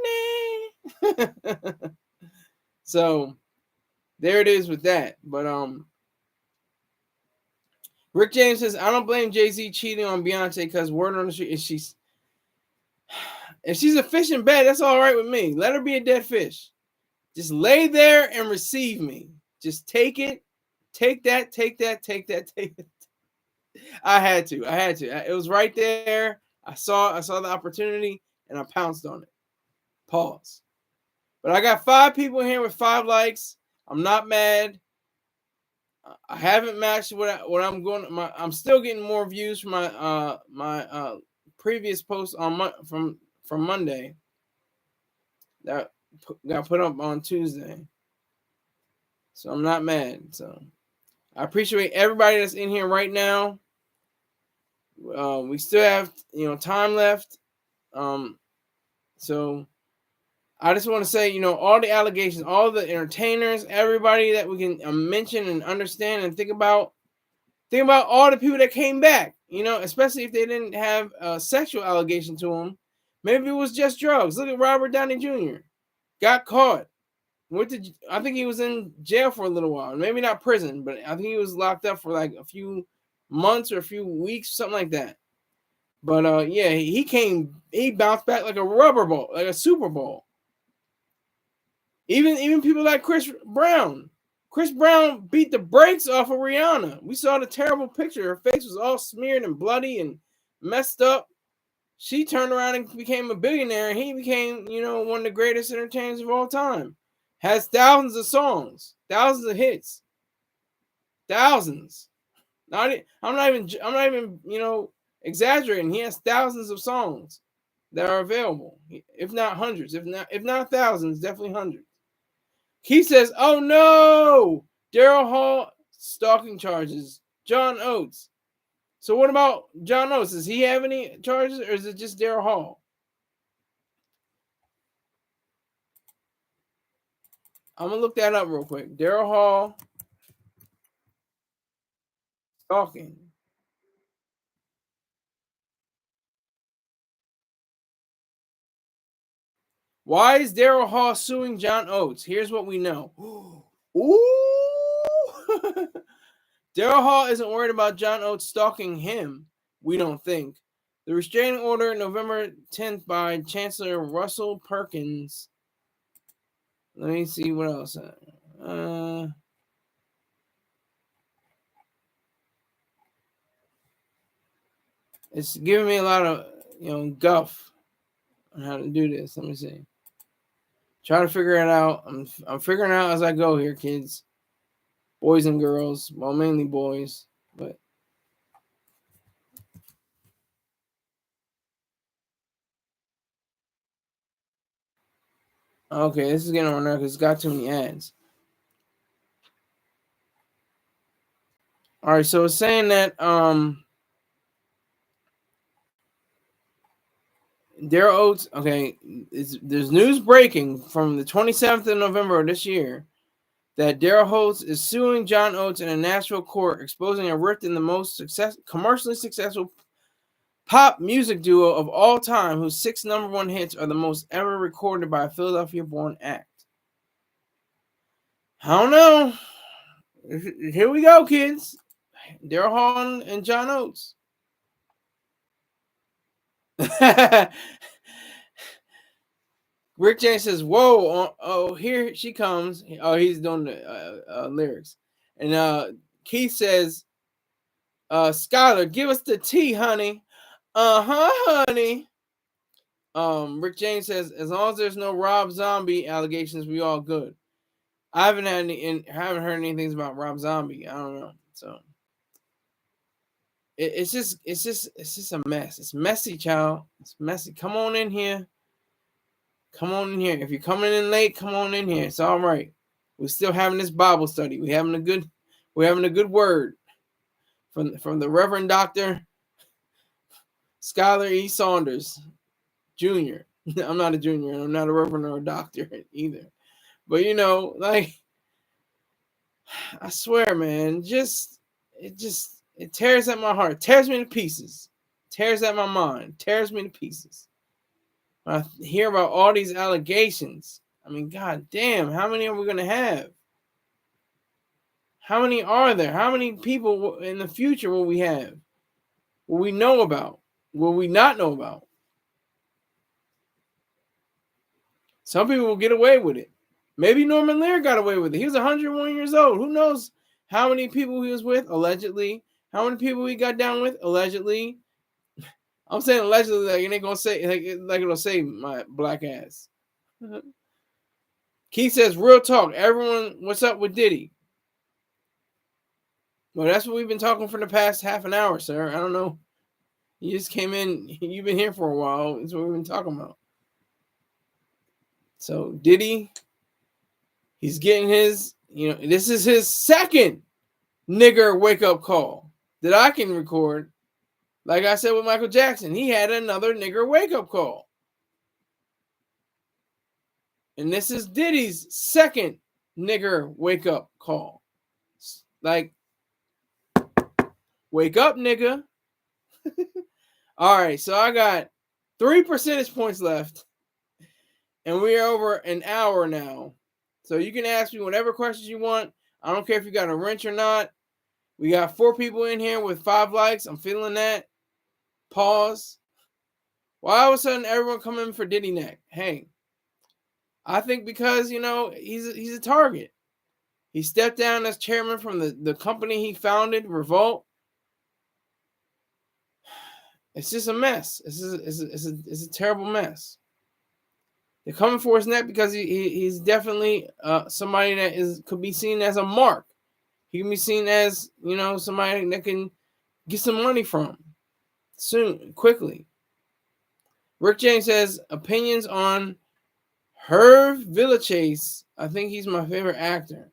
So there it is with that. But Rick James says, I don't blame Jay-Z cheating on Beyonce because word on the street is if she's a fish in bed, that's all right with me. Let her be a dead fish. Just lay there and receive me. Just take it. Take that. I had to. It was right there. I saw the opportunity and I pounced on it. Pause. But I got 5 people here with 5 likes. I'm not mad. I haven't matched what I'm going. I'm still getting more views from my previous post on from Monday that got put up on Tuesday. So I'm not mad. So I appreciate everybody that's in here right now. We still have time left. So I just want to say, all the allegations, all the entertainers, everybody that we can mention and understand and think about all the people that came back, especially if they didn't have a sexual allegation to them. Maybe it was just drugs. Look at Robert Downey Jr. Got caught. I think he was in jail for a little while. Maybe not prison, but I think he was locked up for like a few months or a few weeks, something like that. But yeah, he bounced back like a rubber ball, like a Super Bowl. Even people like Chris Brown. Chris Brown beat the brakes off of Rihanna. We saw the terrible picture. Her face was all smeared and bloody and messed up. She turned around and became a billionaire, and he became, one of the greatest entertainers of all time. Has thousands of songs, thousands of hits, thousands. I'm not even, exaggerating. He has thousands of songs that are available, if not hundreds, if not thousands, definitely hundreds. He says, "Oh no, Daryl Hall stalking charges, John Oates." So what about John Oates? Does he have any charges, or is it just Daryl Hall? I'm gonna look that up real quick. Daryl Hall stalking. Why is Daryl Hall suing John Oates? Here's what we know. Ooh. Daryl Hall isn't worried about John Oates stalking him, we don't think. The restraining order November 10th by Chancellor Russell Perkins. Let me see what else. It's giving me a lot of, guff on how to do this. Let me see. Try to figure it out. I'm figuring it out as I go here, kids. Boys and girls. Well, mainly boys, but okay, this is getting on there because it's got too many ads. All right, so it's saying that Daryl Oates, okay, there's news breaking from the 27th of November of this year that Daryl Oates is suing John Oates in a Nashville court, exposing a rift in the most commercially successful pop music duo of all time, whose 6 #1 hits are the most ever recorded by a Philadelphia-born act. I don't know. Here we go, kids. Daryl Hall and John Oates. Rick James says, "Whoa, oh, here she comes." Oh, he's doing the lyrics. And Keith says, "Skyler, give us the tea, honey." Honey. Rick James says, "As long as there's no Rob Zombie allegations, we all good." I haven't heard anything about Rob Zombie. I don't know. So it's just a mess. It's messy, child. It's messy. Come on in here. Come on in here. If you're coming in late, come on in here. It's all right. We're still having this Bible study. We're having a good word from the Reverend Dr. Skyler E. Saunders, Jr. I'm not a junior. I'm not a reverend or a doctor either. But I swear, man, it tears at my heart, tears me to pieces, tears at my mind, tears me to pieces. When I hear about all these allegations, I mean, god damn, how many are we gonna have? How many are there? How many people in the future will we have? Will we know about? Will we not know about? Some people will get away with it. Maybe Norman Lear got away with it. He was 101 years old. Who knows how many people he was with, allegedly, How many people he got down with? Allegedly. I'm saying allegedly, like, and they gonna say like it'll say my black ass. Keith says, real talk. Everyone, what's up with Diddy? Well, that's what we've been talking for the past half an hour, sir. I don't know. You just came in. You've been here for a while. That's what we've been talking about. So Diddy, he's getting his, this is his second nigger wake-up call that I can record. Like I said with Michael Jackson, he had another nigger wake-up call. And this is Diddy's second nigger wake-up call. Like, wake up, nigga. All right, so I got 3 percentage points left. And we are over an hour now. So you can ask me whatever questions you want. I don't care if you got a wrench or not. We got 4 people in here with 5 likes. I'm feeling that. Pause. Why all of a sudden everyone coming for Diddy neck? Hey, I think because, he's a target. He stepped down as chairman from the company he founded, Revolt. It's just a mess. It's a terrible mess. They're coming for his neck because he's definitely somebody that could be seen as a mark. He can be seen as, somebody that can get some money from soon, quickly. Rick James says, opinions on Herb Villachase. I think he's my favorite actor.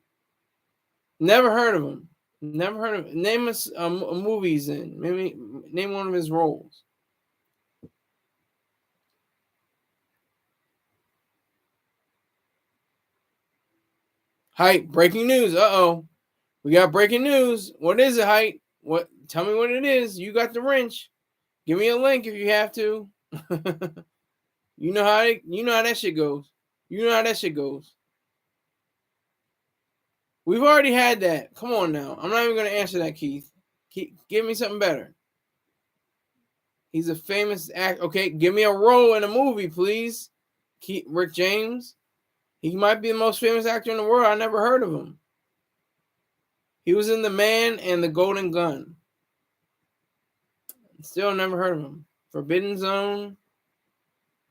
Never heard of him. Never heard of him. Name us movies in. Maybe name one of his roles. Hype. Breaking news. Uh-oh. We got breaking news. What is it, Hype? What? Tell me what it is. You got the wrench. Give me a link if you have to. You know how that shit goes. You know how that shit goes. We've already had that. Come on now. I'm not even going to answer that, Keith. Give me something better. He's a famous actor. Okay, give me a role in a movie, please. Rick James. He might be the most famous actor in the world. I never heard of him. He was in The Man and the Golden Gun. Still never heard of him. Forbidden Zone.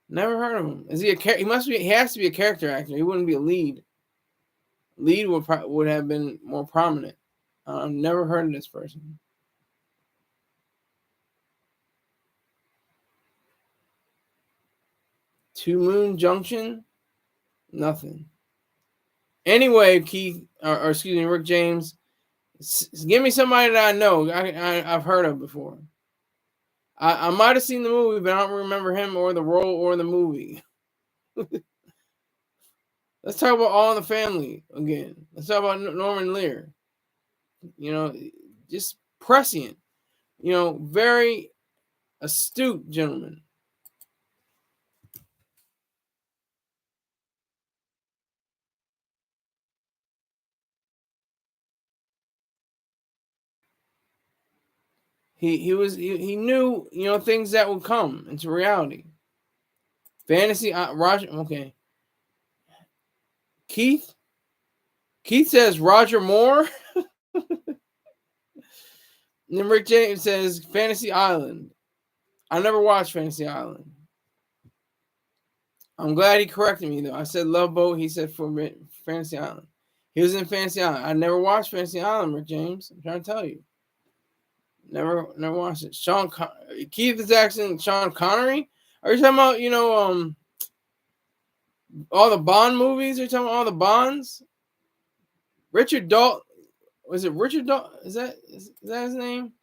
Never heard of him. Is he a character? He has to be a character actor. He wouldn't be a lead. Lead would have been more prominent. I've never heard of this person. Two Moon Junction? Nothing. Anyway, Keith, or excuse me, Rick James, give me somebody that I know. I've heard of before. I might have seen the movie, but I don't remember him or the role or the movie. Let's talk about All in the Family again. Let's talk about Norman Lear. Just prescient. Very astute gentleman. He knew things that would come into reality. Fantasy Roger. Okay. Keith says Roger Moore. And then Rick James says Fantasy Island. I never watched Fantasy Island. I'm glad he corrected me though. I said Love Boat. He said for Fantasy Island. He was in Fantasy Island. I never watched Fantasy Island, Rick James. I'm trying to tell you. Never watched it. Keith Jackson, Sean Connery. Are you talking about all the Bond movies? Are you talking about all the Bonds? Richard Dalton. Was it Richard Dalton? Is that his name?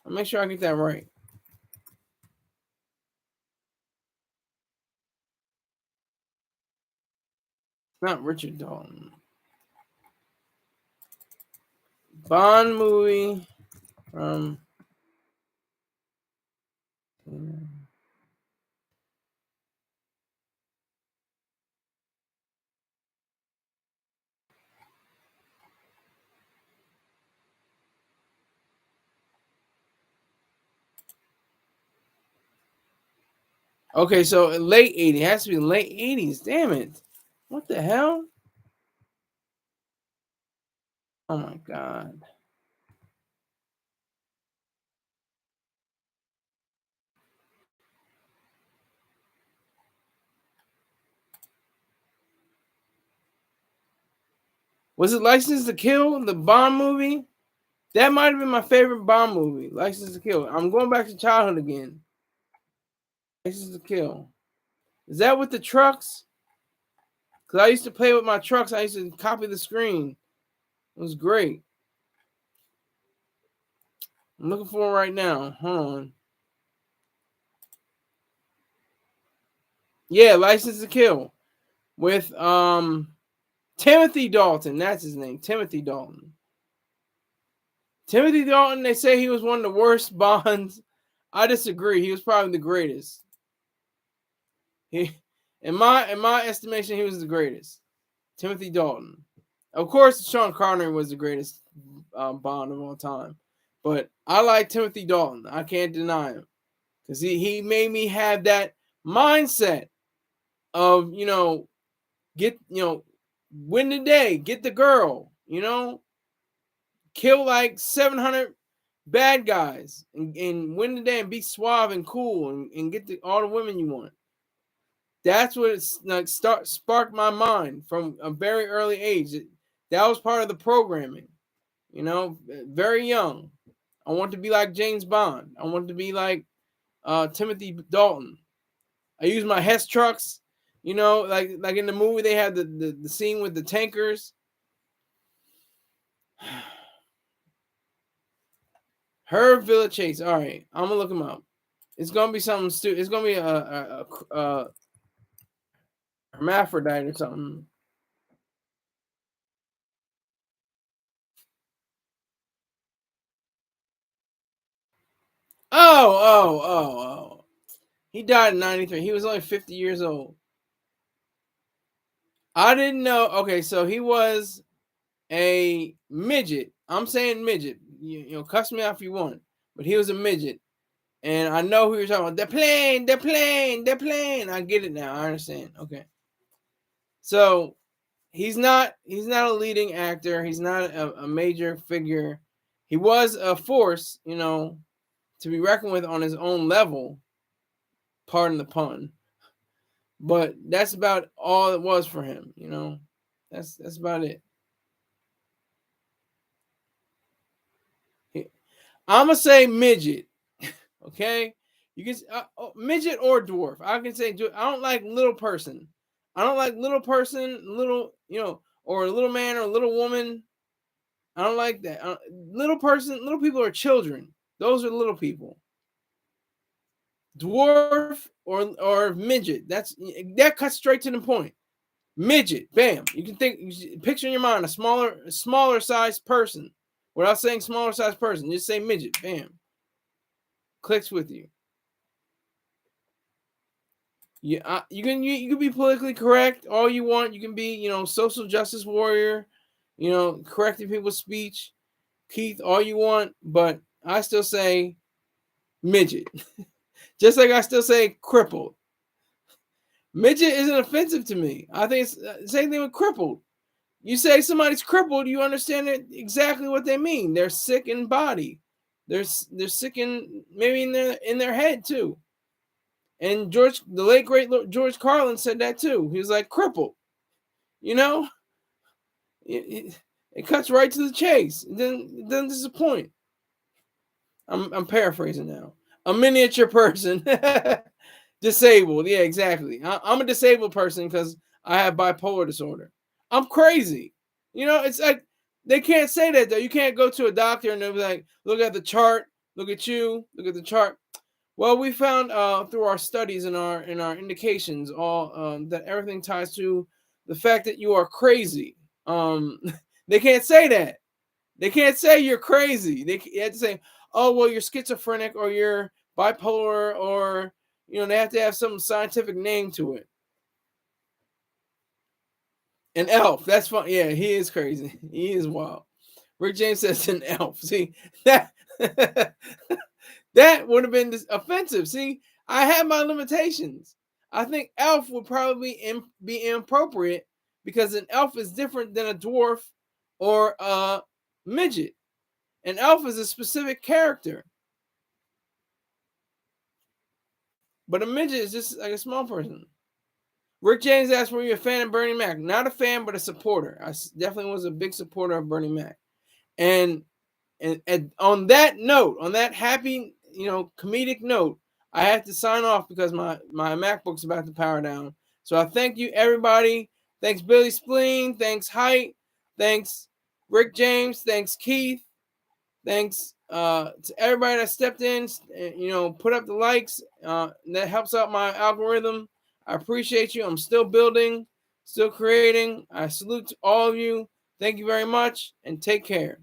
I'll make sure I get that right. Not Richard Dalton. Bond movie from. Okay, so late 80s. It has to be late 80s. Damn it. What the hell? Oh my God. Was it License to Kill, the Bond movie? That might have been my favorite Bond movie, License to Kill. I'm going back to childhood again. License to Kill. Is that with the trucks? Because I used to play with my trucks. I used to copy the screen. It was great. I'm looking for it right now. Hold on. Yeah, License to Kill with Timothy Dalton. That's his name, Timothy Dalton. Timothy Dalton. They say he was one of the worst Bonds. I disagree. He was probably the greatest. He, in my estimation, he was the greatest. Timothy Dalton. Of course, Sean Connery was the greatest Bond of all time, but I like Timothy Dalton. I can't deny him because he made me have that mindset of get win the day, get the girl, kill like 700 bad guys and win the day and be suave and cool and get all the women you want. That's what it's like. Sparked my mind from a very early age. That was part of the programming. Very young. I want to be like James Bond. I want to be like Timothy Dalton. I use my Hess trucks. Like in the movie, they had the scene with the tankers. Herb Villa Chase. All right, I'm gonna look him up. It's gonna be something stupid. It's gonna be a hermaphrodite or something. Oh. He died in 93. He was only 50 years old. I didn't know. Okay, so he was a midget. I'm saying midget. Cuss me out if you want. But he was a midget. And I know who you're talking about. The plane. I get it now. I understand. Okay. So he's not a leading actor. He's not a major figure. He was a force, to be reckoned with on his own level. Pardon the pun. But that's about all it was for him, That's about it. I'm gonna say midget. Okay, you can midget or dwarf. I can say I don't like little person. I don't like little person, little or a little man or a little woman. I don't like that. Little person, little people are children. Those are little people. Dwarf or midget. That cuts straight to the point. Midget, bam. You can picture in your mind a smaller sized person. Without saying smaller sized person, just say midget, bam. Clicks with you. Yeah, you can be politically correct all you want. You can be, social justice warrior, correcting people's speech, Keith, all you want. But I still say midget, just like I still say crippled. Midget isn't offensive to me. I think it's the same thing with crippled. You say somebody's crippled, you understand exactly what they mean. They're sick in body. They're sick maybe in their head too. And the late great George Carlin said that too. He was like crippled. It cuts right to the chase. It doesn't disappoint. I'm paraphrasing now. A miniature person, disabled. Yeah, exactly. I'm a disabled person because I have bipolar disorder. I'm crazy. It's like they can't say that though. You can't go to a doctor and they'll be like, look at the chart, look at you, look at the chart. Well, we found through our studies and our indications all that everything ties to the fact that you are crazy. They can't say that. They can't say you're crazy. They have to say, oh well, you're schizophrenic or you're bipolar or they have to have some scientific name to it. An elf. That's fun. Yeah, he is crazy. He is wild. Rick James says an elf. See that that would have been offensive. See, I have my limitations. I think elf would probably be inappropriate because an elf is different than a dwarf or a midget. An elf is a specific character, but a midget is just like a small person. Rick James asked, were you a fan of Bernie Mac? Not a fan, but a supporter. I definitely was a big supporter of Bernie Mac. And on that note, on that happy, comedic note, I have to sign off because my MacBook's about to power down. So I thank you, everybody. Thanks, Billy Spleen. Thanks, Height. Thanks, Rick James. Thanks, Keith. Thanks to everybody that stepped in, put up the likes. That helps out my algorithm. I appreciate you. I'm still building, still creating. I salute to all of you. Thank you very much, and take care.